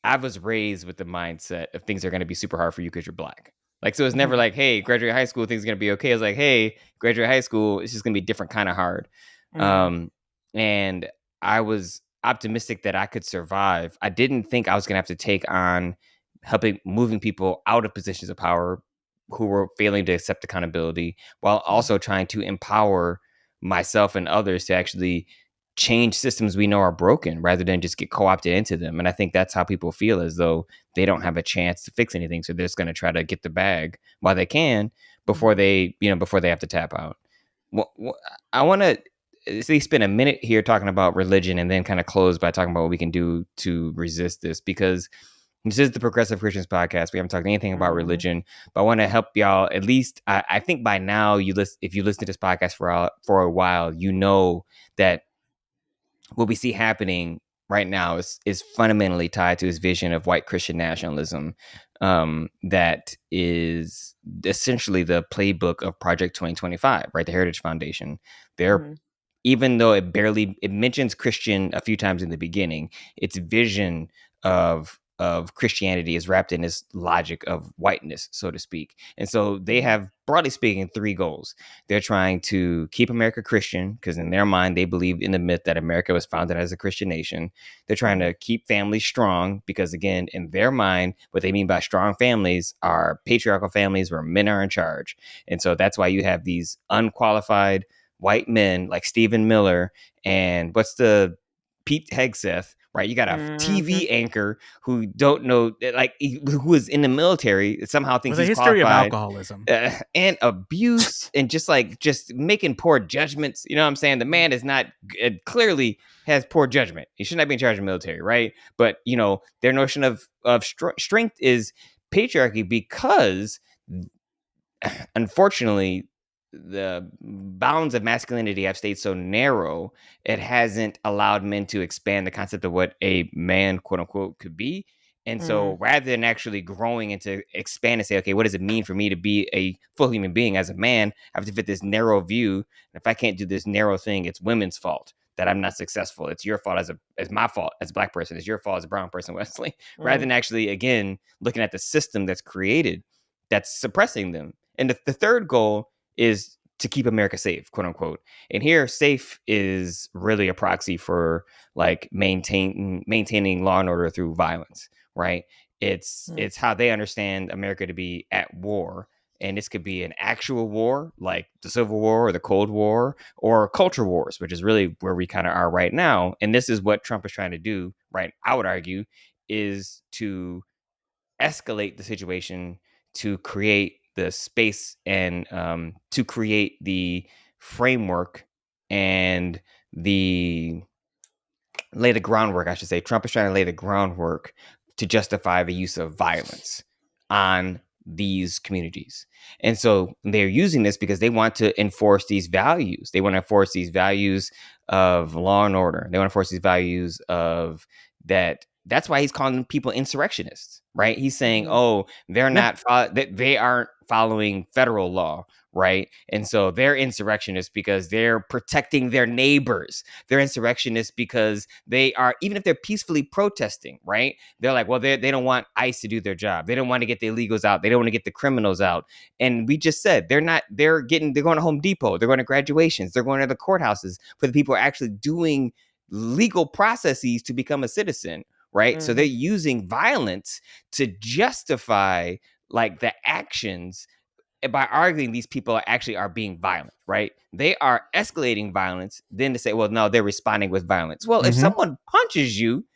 I was raised with the mindset of things are going to be super hard for you because you're black. Like, so it's never mhm, like, hey, graduate high school, things are going to be okay. It's like, hey, graduate high school, it's just going to be different kind of hard. mm, Um, and I was optimistic that I could survive. I didn't think I was going to have to take on helping moving people out of positions of power who were failing to accept accountability, while also trying to empower myself and others to actually change systems we know are broken rather than just get co-opted into them. And I think that's how people feel, as though they don't have a chance to fix anything, so they're just going to try to get the bag while they can before they have to tap out. I want to spend a minute here talking about religion and then kind of close by talking about what we can do to resist this, because this is the Progressive Christians podcast. We haven't talked anything about religion, but I want to help y'all. At least I think by now, if you listen to this podcast for a while, you know that what we see happening right now is fundamentally tied to his vision of white Christian nationalism, that is essentially the playbook of Project 2025, right? The Heritage Foundation. They're Even though it mentions Christian a few times in the beginning, its vision of Christianity is wrapped in this logic of whiteness, so to speak. And so they have, broadly speaking, three goals. They're trying to keep America Christian, because in their mind, they believe in the myth that America was founded as a Christian nation. They're trying to keep families strong, because again, in their mind, what they mean by strong families are patriarchal families where men are in charge. And so that's why you have these unqualified white men like Stephen Miller and what's the Pete Hegseth, right? You got a TV anchor who don't know, like, who is in the military, somehow thinks with a he's history qualified, of alcoholism and abuse, and just making poor judgments. You know what I'm saying? The man is not clearly has poor judgment. He should not be in charge of the military, right? But their notion of strength is patriarchy, because unfortunately, the bounds of masculinity have stayed so narrow, it hasn't allowed men to expand the concept of what a man, quote unquote, could be. And so rather than actually growing into expand and say, okay, what does it mean for me to be a full human being as a man? I have to fit this narrow view. And if I can't do this narrow thing, it's women's fault that I'm not successful. It's your fault as my fault as a black person. It's your fault as a brown person, Wesley. Rather than actually, again, looking at the system that's created that's suppressing them. And the third goal is to keep America safe, quote unquote. And here, safe is really a proxy for like maintaining law and order through violence, right? It's how they understand America to be at war. And this could be an actual war, like the Civil War or the Cold War, or culture wars, which is really where we kind of are right now. And this is what Trump is trying to do, right? I would argue, is to escalate the situation, to create the space and to create the framework and lay the groundwork, I should say. Trump is trying to lay the groundwork to justify the use of violence on these communities. And so they're using this because they want to enforce these values. They want to enforce these values of law and order. They want to enforce these values of that. That's why he's calling people insurrectionists, right? He's saying, oh, they aren't following federal law, right? And so they're insurrectionists because they're protecting their neighbors. They're insurrectionists because they are, even if they're peacefully protesting, right? They're like, well, they don't want ICE to do their job. They don't want to get the illegals out. They don't want to get the criminals out. And we just said they're going to Home Depot. They're going to graduations. They're going to the courthouses for the people who are actually doing legal processes to become a citizen, right? So they're using violence to justify like the actions by arguing these people are being violent, right? They are escalating violence, then to say, well, no, they're responding with violence. Well, if someone punches you,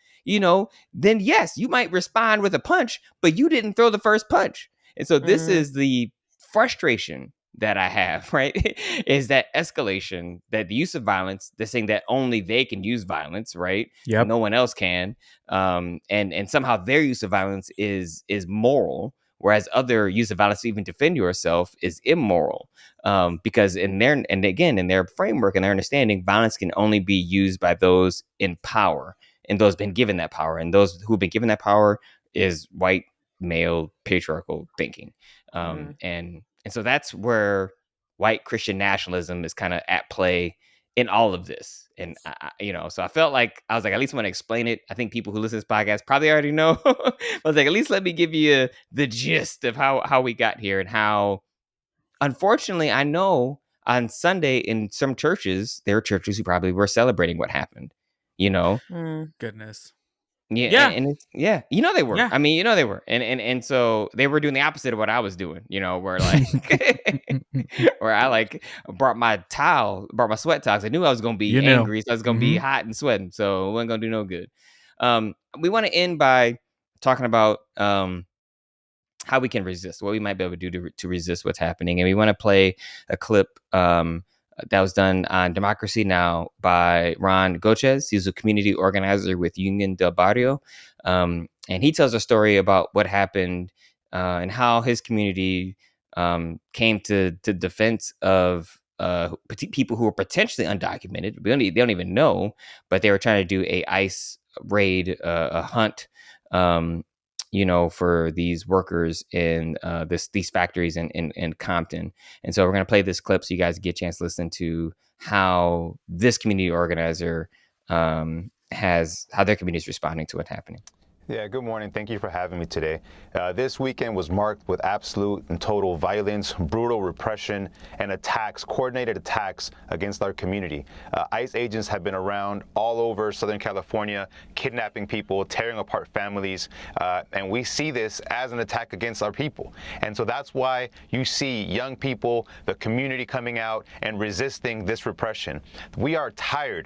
then yes, you might respond with a punch, but you didn't throw the first punch. And so this is the frustration that I have, right? Is that escalation, that the use of violence, this thing that only they can use violence, right? Yep. No one else can. And somehow their use of violence is moral, whereas other use of violence to even defend yourself is immoral, because in their framework and their understanding, violence can only be used by those in power and those been given that power, and those who've been given that power is white male patriarchal thinking, and so that's where white Christian nationalism is kind of at play in all of this. And so I felt like I was like, at least want to explain it. I think people who listen to this podcast probably already know. I was like, at least let me give you the gist of how we got here, and how, unfortunately, I know on Sunday in some churches, there are churches who probably were celebrating what happened. Goodness. Yeah, Yeah. and it's you know they were. Yeah. I mean, you know they were. And so they were doing the opposite of what I was doing, where like where I like brought my sweat towels. I knew I was gonna be You knew. angry, so I was gonna be hot and sweating. So it wasn't gonna do no good. We want to end by talking about how we can resist, what we might be able to do to resist what's happening. And we want to play a clip that was done on Democracy Now! By Ron Gochez. He's a community organizer with Union del Barrio. And he tells a story about what happened and how his community came to defense of people who were potentially undocumented. They don't even know, but they were trying to do a ICE raid, a hunt, for these workers in these factories in Compton. And so we're going to play this clip so you guys get a chance to listen to how this community organizer how their community is responding to what's happening. Yeah, good morning. Thank you for having me today. This weekend was marked with absolute and total violence, brutal repression, and coordinated attacks against our community. ICE agents have been around all over Southern California, kidnapping people, tearing apart families, and we see this as an attack against our people. And so that's why you see young people, the community coming out and resisting this repression. We are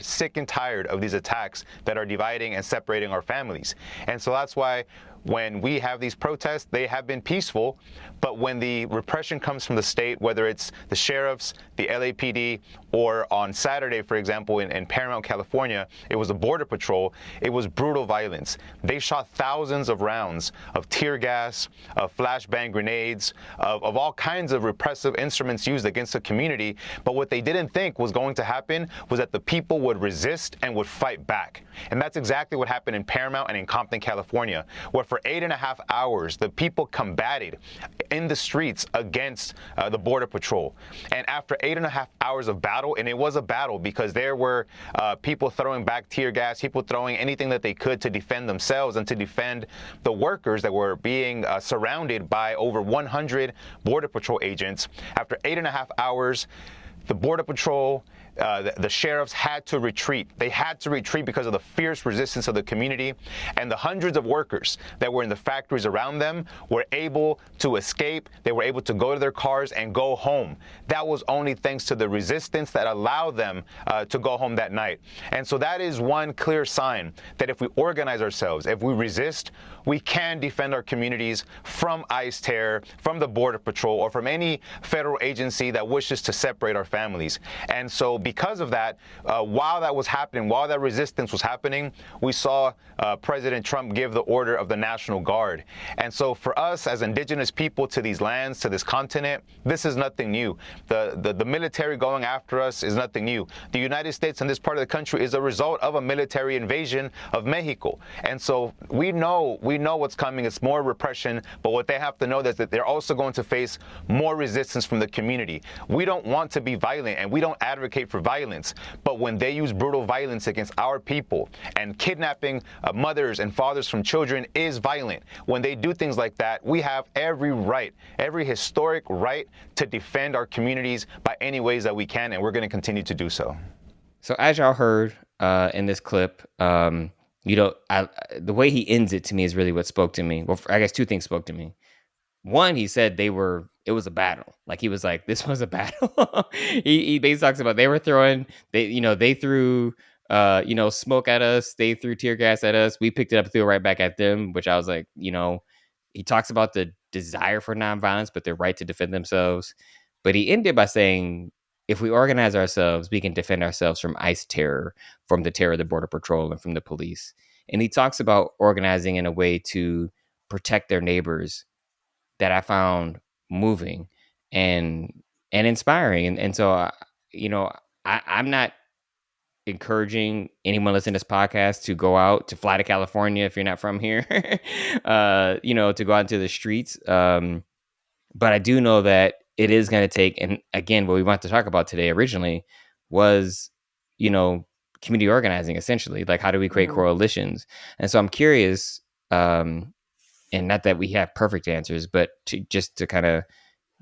sick and tired of these attacks that are dividing and separating our families. And so that's why when we have these protests, they have been peaceful, but when the repression comes from the state, whether it's the sheriffs, the LAPD, or on Saturday, for example, in Paramount, California, it was the Border Patrol, it was brutal violence. They shot thousands of rounds of tear gas, of flashbang grenades, of all kinds of repressive instruments used against the community, but what they didn't think was going to happen was that the people would resist and would fight back. And that's exactly what happened in Paramount and in Compton, California, where for 8.5 hours, the people combated in the streets against the Border Patrol. And after 8.5 hours of battle, and it was a battle because there were people throwing back tear gas, people throwing anything that they could to defend themselves and to defend the workers that were being surrounded by over 100 Border Patrol agents. After 8.5 hours, the Border Patrol, the sheriffs had to retreat. They had to retreat because of the fierce resistance of the community, and the hundreds of workers that were in the factories around them were able to escape. They were able to go to their cars and go home. That was only thanks to the resistance that allowed them to go home that night. And so that is one clear sign that if we organize ourselves, if we resist, we can defend our communities from ICE terror, from the Border Patrol, or from any federal agency that wishes to separate our families. And so because of that, while that was happening, while that resistance was happening, we saw President Trump give the order of the National Guard. And so for us as indigenous people to these lands, to this continent, this is nothing new. The military going after us is nothing new. The United States and this part of the country is a result of a military invasion of Mexico. And so we know what's coming. It's more repression, but what they have to know is that they're also going to face more resistance from the community. We don't want to be violent, and we don't advocate for violence, but when they use brutal violence against our people, and kidnapping mothers and fathers from children is violent, when they do things like that, we have every historic right to defend our communities by any ways that we can, and we're going to continue to do so. So as y'all heard in this clip, the way he ends it to me is really what spoke to me. Well, I guess two things spoke to me. One, he said it was a battle. Like, he was like, this was a battle. he basically talks about they threw smoke at us. They threw tear gas at us. We picked it up and threw it right back at them, which I was like, he talks about the desire for nonviolence, but their right to defend themselves. But he ended by saying, if we organize ourselves, we can defend ourselves from ICE terror, from the terror of the Border Patrol, and from the police. And he talks about organizing in a way to protect their neighbors that I found moving and inspiring. And so, I'm not encouraging anyone listening to this podcast to go out, to fly to California if you're not from here, to go out into the streets. But I do know that it is going to take, and again, what we want to talk about today originally was, community organizing, essentially. Like, how do we create coalitions? And so I'm curious, and not that we have perfect answers, but to kind of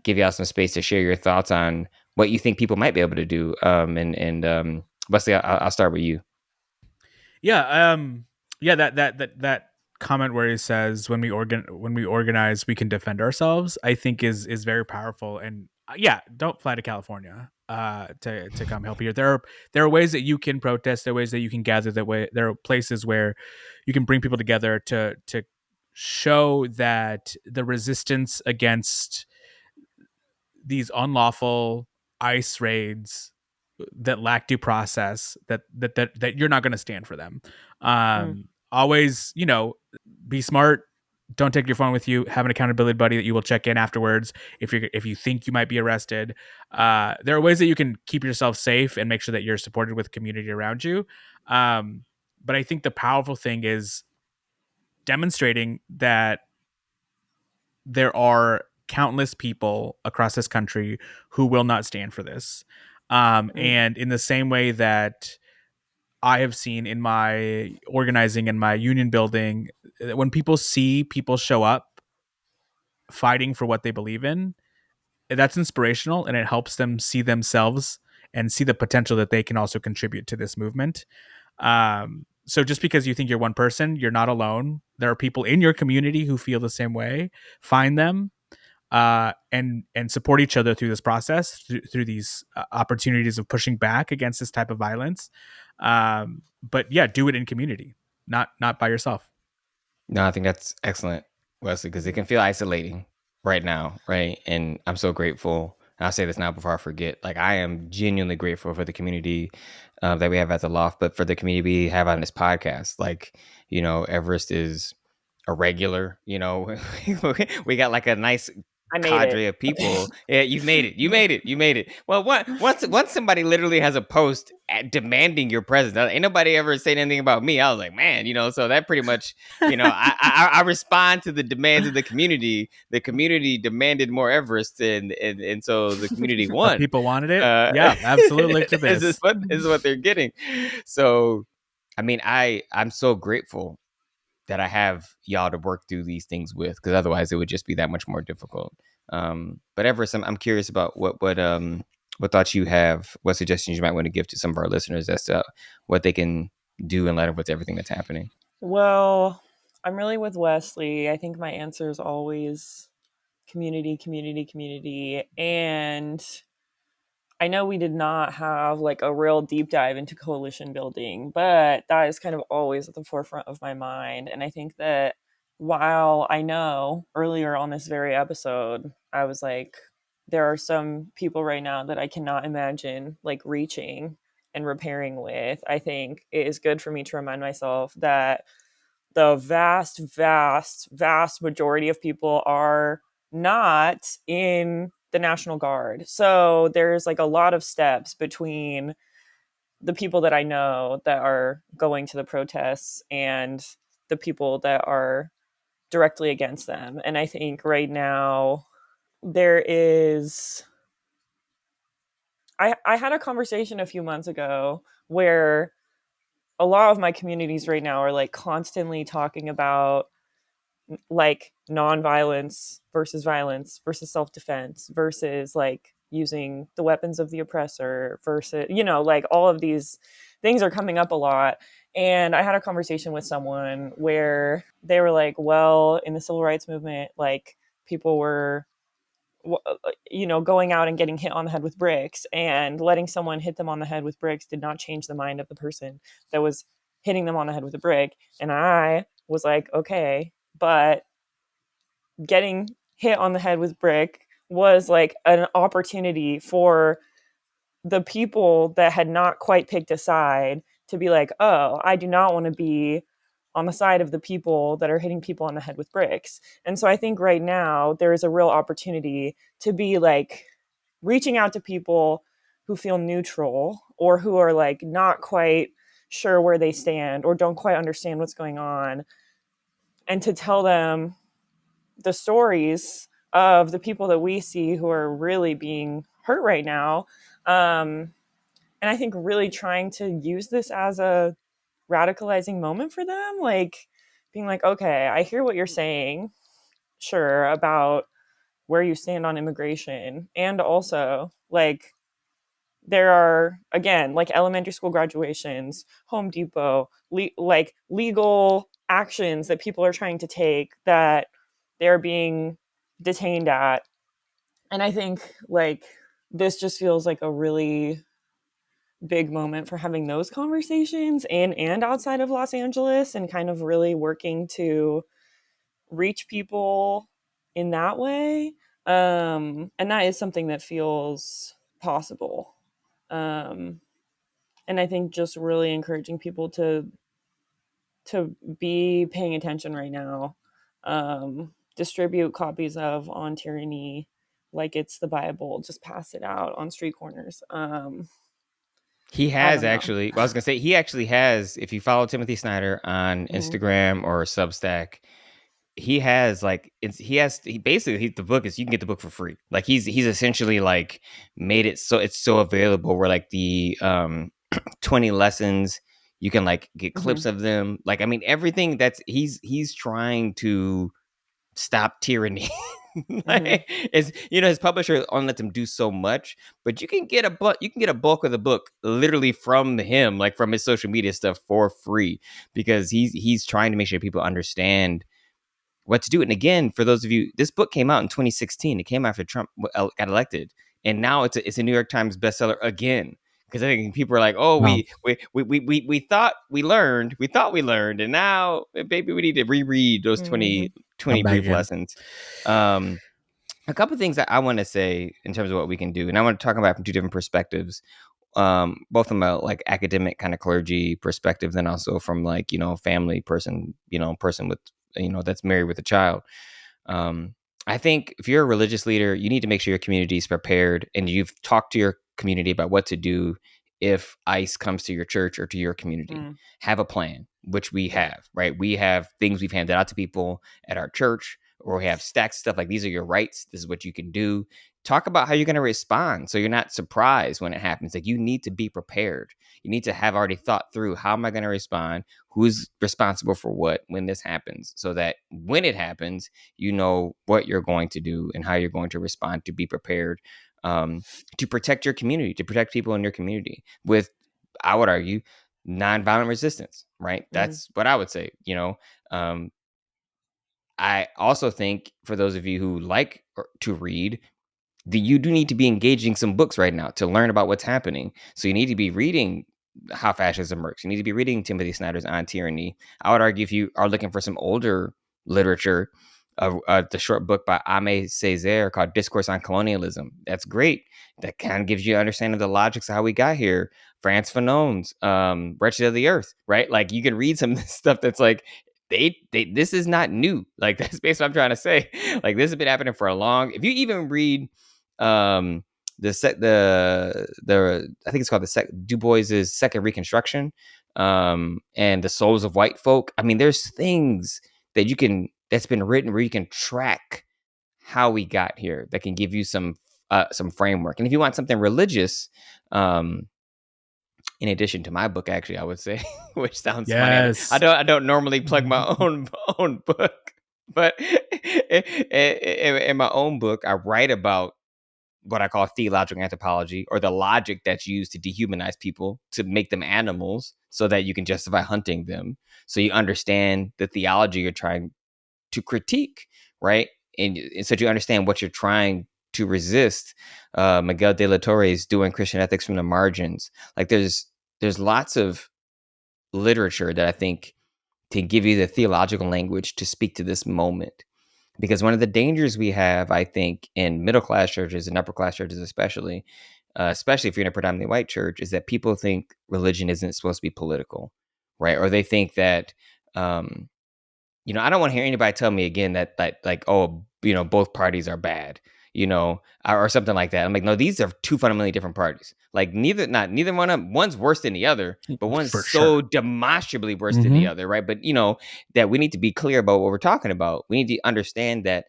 give y'all some space to share your thoughts on what you think people might be able to do. And Wesley, I'll start with you. Yeah. Yeah, that comment where he says when we organize we can defend ourselves, I think is very powerful. And yeah, don't fly to California to come help here. There are ways that you can protest, there are ways that you can gather, that way there are places where you can bring people together to show that the resistance against these unlawful ICE raids that lack due process, that you're not going to stand for them. Mm. Always, be smart. Don't take your phone with you. Have an accountability buddy that you will check in afterwards if you think you might be arrested. There are ways that you can keep yourself safe and make sure that you're supported with community around you. But I think the powerful thing is demonstrating that there are countless people across this country who will not stand for this. Mm. And in the same way that I have seen in my organizing and my union building, when people see people show up fighting for what they believe in, that's inspirational, and it helps them see themselves and see the potential that they can also contribute to this movement. So just because you think you're one person, you're not alone. There are people in your community who feel the same way. Find them, and support each other through this process, through these opportunities of pushing back against this type of violence. But yeah, do it in community, not by yourself. No, I think that's excellent, Wesley, because it can feel isolating right now, right? And I'm so grateful. And I'll say this now before I forget. Like, I am genuinely grateful for the community that we have at the Loft, but for the community we have on this podcast. Like, Everest is a regular. We got like a nice I made it. cadre of people. Yeah, you've made it. You made it. You made it. Well, once somebody literally has a post demanding your presence, ain't nobody ever said anything about me. I was like, man, so that pretty much, I respond to the demands of the community. The community demanded more Everest, and so the community The won. people wanted it. Yeah, absolutely. Look at This is this. what they're getting. So, I mean, I'm so grateful that I have y'all to work through these things with, because otherwise it would just be that much more difficult. But Everest, I'm curious about what thoughts you have, what suggestions you might want to give to some of our listeners as to what they can do in light of with everything that's happening. Well, I'm really with Wesley. I think my answer is always community, community, community. And I know we did not have like a real deep dive into coalition building, but that is kind of always at the forefront of my mind. And I think that while I know earlier on this very episode, I was like, there are some people right now that I cannot imagine like reaching and repairing with. I think it is good for me to remind myself that the vast, vast, vast majority of people are not in the National Guard. So there's like a lot of steps between the people that I know that are going to the protests and the people that are directly against them. And I think right now there is. I had a conversation a few months ago where a lot of my communities right now are like constantly talking about like non-violence versus self-defense versus like using the weapons of the oppressor versus like all of these things are coming up a lot. And I had a conversation with someone where they were like, well, in the civil rights movement, like people were going out and getting hit on the head with bricks, and letting someone hit them on the head with bricks did not change the mind of the person that was hitting them on the head with a brick. And I was like, okay, but getting hit on the head with brick was like an opportunity for the people that had not quite picked a side to be like, oh, I do not want to be on the side of the people that are hitting people on the head with bricks. And so I think right now there is a real opportunity to be like reaching out to people who feel neutral or who are like not quite sure where they stand or don't quite understand what's going on, and to tell them the stories of the people that we see who are really being hurt right now. And I think really trying to use this as a radicalizing moment for them, like being like, okay, I hear what you're saying, sure, about where you stand on immigration. And also, like, there are, again, like elementary school graduations, Home Depot, like legal actions that people are trying to take that they're being detained at. And I think like this just feels like a really big moment for having those conversations and outside of Los Angeles, and kind of really working to reach people in that way. And that is something that feels possible. And I think just really encouraging people to be paying attention right now. Distribute copies of On Tyranny like it's the Bible. Just pass it out on street corners. He I has don't know. actually. Well, I was gonna say he actually has. If you follow Timothy Snyder on Mhm. Instagram or Substack, he has like he basically the book is you can get the book for free. Like he's essentially like made it so it's so available where like the 20 lessons you can like get clips of them. Like I mean everything that's he's trying to stop tyranny. Like, it's his publisher only lets him do so much, but you can get a bulk of the book literally from him, like from his social media stuff for free, because he's trying to make sure people understand what to do. And again, for those of you, this book came out in 2016. It came after Trump got elected, and now it's a New York Times bestseller again. Because I think people are like, oh, Wow. we thought we learned, and now, baby, we need to reread those 20 Come back brief in. lessons. A couple of things that I want to say in terms of what we can do, and I want to talk about from two different perspectives, both from a like academic kind of clergy perspective, then also from like family person, person with that's married with a child. I think if you're a religious leader, you need to make sure your community is prepared and you've talked to your community about what to do if ICE comes to your church or to your community. Have a plan, which we have, right? We have things we've handed out to people at our church, or we have stacks of stuff like these are your rights. This is what you can do. Talk about how you're going to respond so you're not surprised when it happens. Like you need to be prepared. You need to have already thought through, how am I going to respond? Who's responsible for what when this happens, so that when it happens, you know what you're going to do and how you're going to respond, to be prepared, to protect your community, to protect people in your community with, I would argue, nonviolent resistance, right? That's what I would say. I also think for those of you who like to read, you do need to be engaging some books right now to learn about what's happening. So you need to be reading How Fascism Works. You need to be reading Timothy Snyder's On Tyranny. I would argue if you are looking for some older literature, the short book by Aimé Césaire called Discourse on Colonialism. That's great. That kind of gives you an understanding of the logics of how we got here. Frantz Fanon's Wretched of the Earth, right? Like you can read some of this stuff that's like, this is not new. Like that's basically what I'm trying to say. Like this has been happening for a long. If you even read the I think it's called Du Bois's Second Reconstruction, and the Souls of White Folk. I mean, there's things that's been written where you can track how we got here, that can give you some framework. And if you want something religious, in addition to my book, actually, I would say, which sounds funny. I don't normally plug my own book, but in my own book, I write about what I call theological anthropology, or the logic that's used to dehumanize people, to make them animals so that you can justify hunting them. So you understand the theology you're trying to critique, right? And so you understand what you're trying to resist. Miguel de la Torre is doing Christian ethics from the margins. Like there's lots of literature that I think can give you the theological language to speak to this moment. Because one of the dangers we have, I think, in middle class churches and upper class churches, especially if you're in a predominantly white church, is that people think religion isn't supposed to be political, right? Or they think that, I don't want to hear anybody tell me again that like, oh, both parties are bad, or something like that. I'm like, no, these are two fundamentally different parties. Like neither one's worse than the other, but one's so demonstrably worse than the other, right? But that we need to be clear about what we're talking about. We need to understand that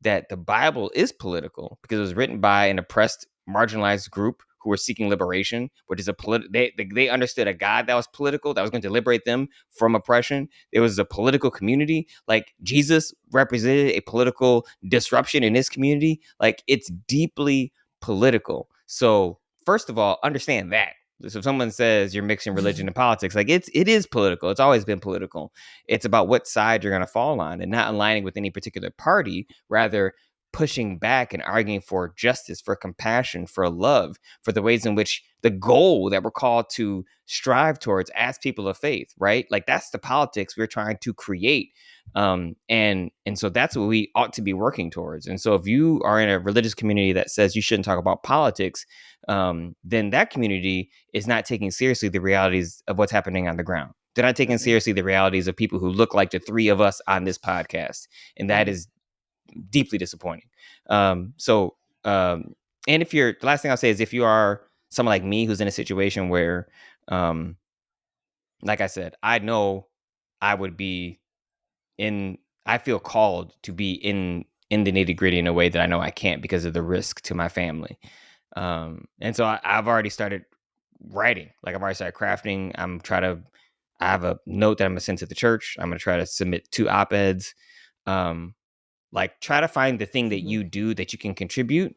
the Bible is political because it was written by an oppressed, marginalized group who were seeking liberation, which is they understood a God that was political, that was going to liberate them from oppression. It was a political community. Like Jesus represented a political disruption in his community. Like it's deeply political. So first of all, understand that. So if someone says you're mixing religion and politics, like it is political. It's always been political. It's about what side you're going to fall on and not aligning with any particular party, rather pushing back and arguing for justice, for compassion, for love, for the ways in which the goal that we're called to strive towards as people of faith, right? Like that's the politics we're trying to create. And so that's what we ought to be working towards. And so if you are in a religious community that says you shouldn't talk about politics, then that community is not taking seriously the realities of what's happening on the ground. They're not taking seriously the realities of people who look like the three of us on this podcast. And that is deeply disappointing. So, and if you're, the last thing I'll say is if you are someone like me who's in a situation where, like I said, I know I would be I feel called to be in the nitty gritty in a way that I know I can't because of the risk to my family. And so I've already started writing. Like I've already started crafting. I have a note that I'm gonna send to the church. I'm gonna try to submit 2 op-eds. Like try to find the thing that you do that you can contribute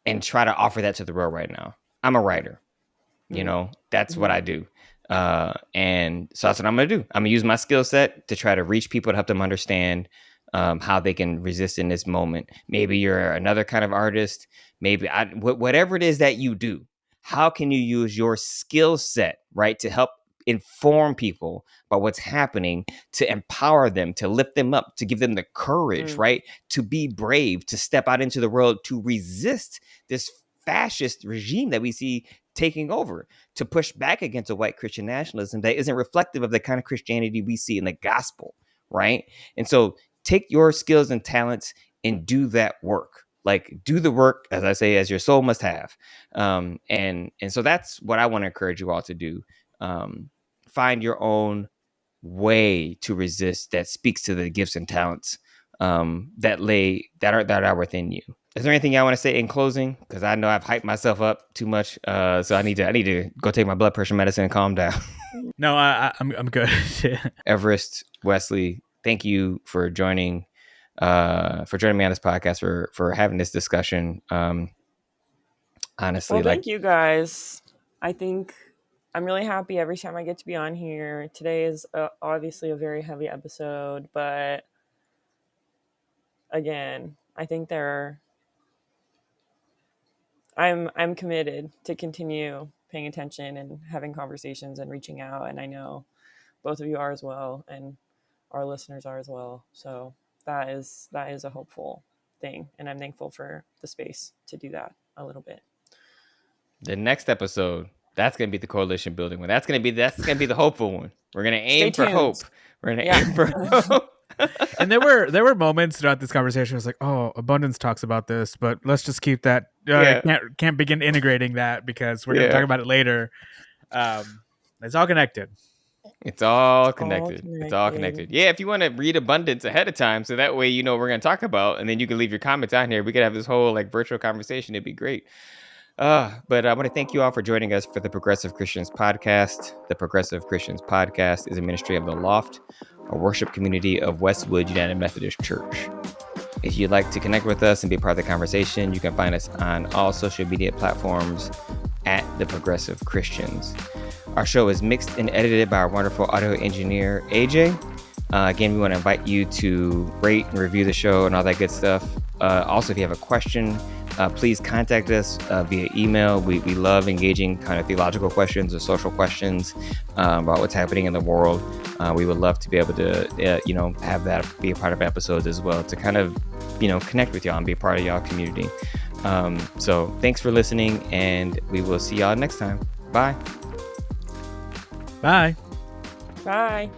and try to offer that to the world right now. I'm a writer. You know, that's what I do. And so that's what I'm going to do. I'm going to use my skill set to try to reach people to help them understand how they can resist in this moment. Maybe you're another kind of artist. Maybe whatever it is that you do, how can you use your skill set, right, to help inform people about what's happening, to empower them, to lift them up, to give them the courage, right, to be brave, to step out into the world, to resist this fascist regime that we see taking over, to push back against a white Christian nationalism that isn't reflective of the kind of Christianity we see in the gospel, right? And so take your skills and talents and do that work. Like do the work, as I say, as your soul must have. And so that's what I want to encourage you all to do. Find your own way to resist that speaks to the gifts and talents that are within you. Is there anything y'all want to say in closing? Because I know I've hyped myself up too much, so I need to go take my blood pressure medicine and calm down. No, I'm good. Evererest, Westley, thank you for joining me on this podcast, for having this discussion. Honestly, well, thank you guys. I think I'm really happy every time I get to be on here. Today is obviously a very heavy episode, but again, I think I'm committed to continue paying attention and having conversations and reaching out, and I know both of you are as well, and our listeners are as well. So that is a hopeful thing, and I'm thankful for the space to do that a little bit. The next episode, that's gonna be the coalition building one. That's gonna be the hopeful one. We're gonna aim for hope. We're gonna aim for hope. And there were moments throughout this conversation. I was like, "Oh, abundance talks about this, but let's just keep that. Can't begin integrating that because we're gonna talk about it later." It's all connected. It's all connected. It's all connected. Yeah, if you want to read abundance ahead of time, so that way you know what we're going to talk about, and then you can leave your comments on here. We could have this whole like virtual conversation. It'd be great. But I want to thank you all for joining us for the Progressive Christians podcast. The Progressive Christians podcast is a ministry of The Loft, a worship community of Westwood United Methodist Church. If you'd like to connect with us and be part of the conversation, you can find us on all social media platforms at The Progressive Christians. Our show is mixed and edited by our wonderful audio engineer, AJ. Again, we want to invite you to rate and review the show and all that good stuff. Also, if you have a question, please contact us via email. We love engaging kind of theological questions or social questions about what's happening in the world. We would love to be able to, have that be a part of episodes as well, to kind of, connect with y'all and be a part of y'all community. So thanks for listening, and we will see y'all next time. Bye. Bye. Bye.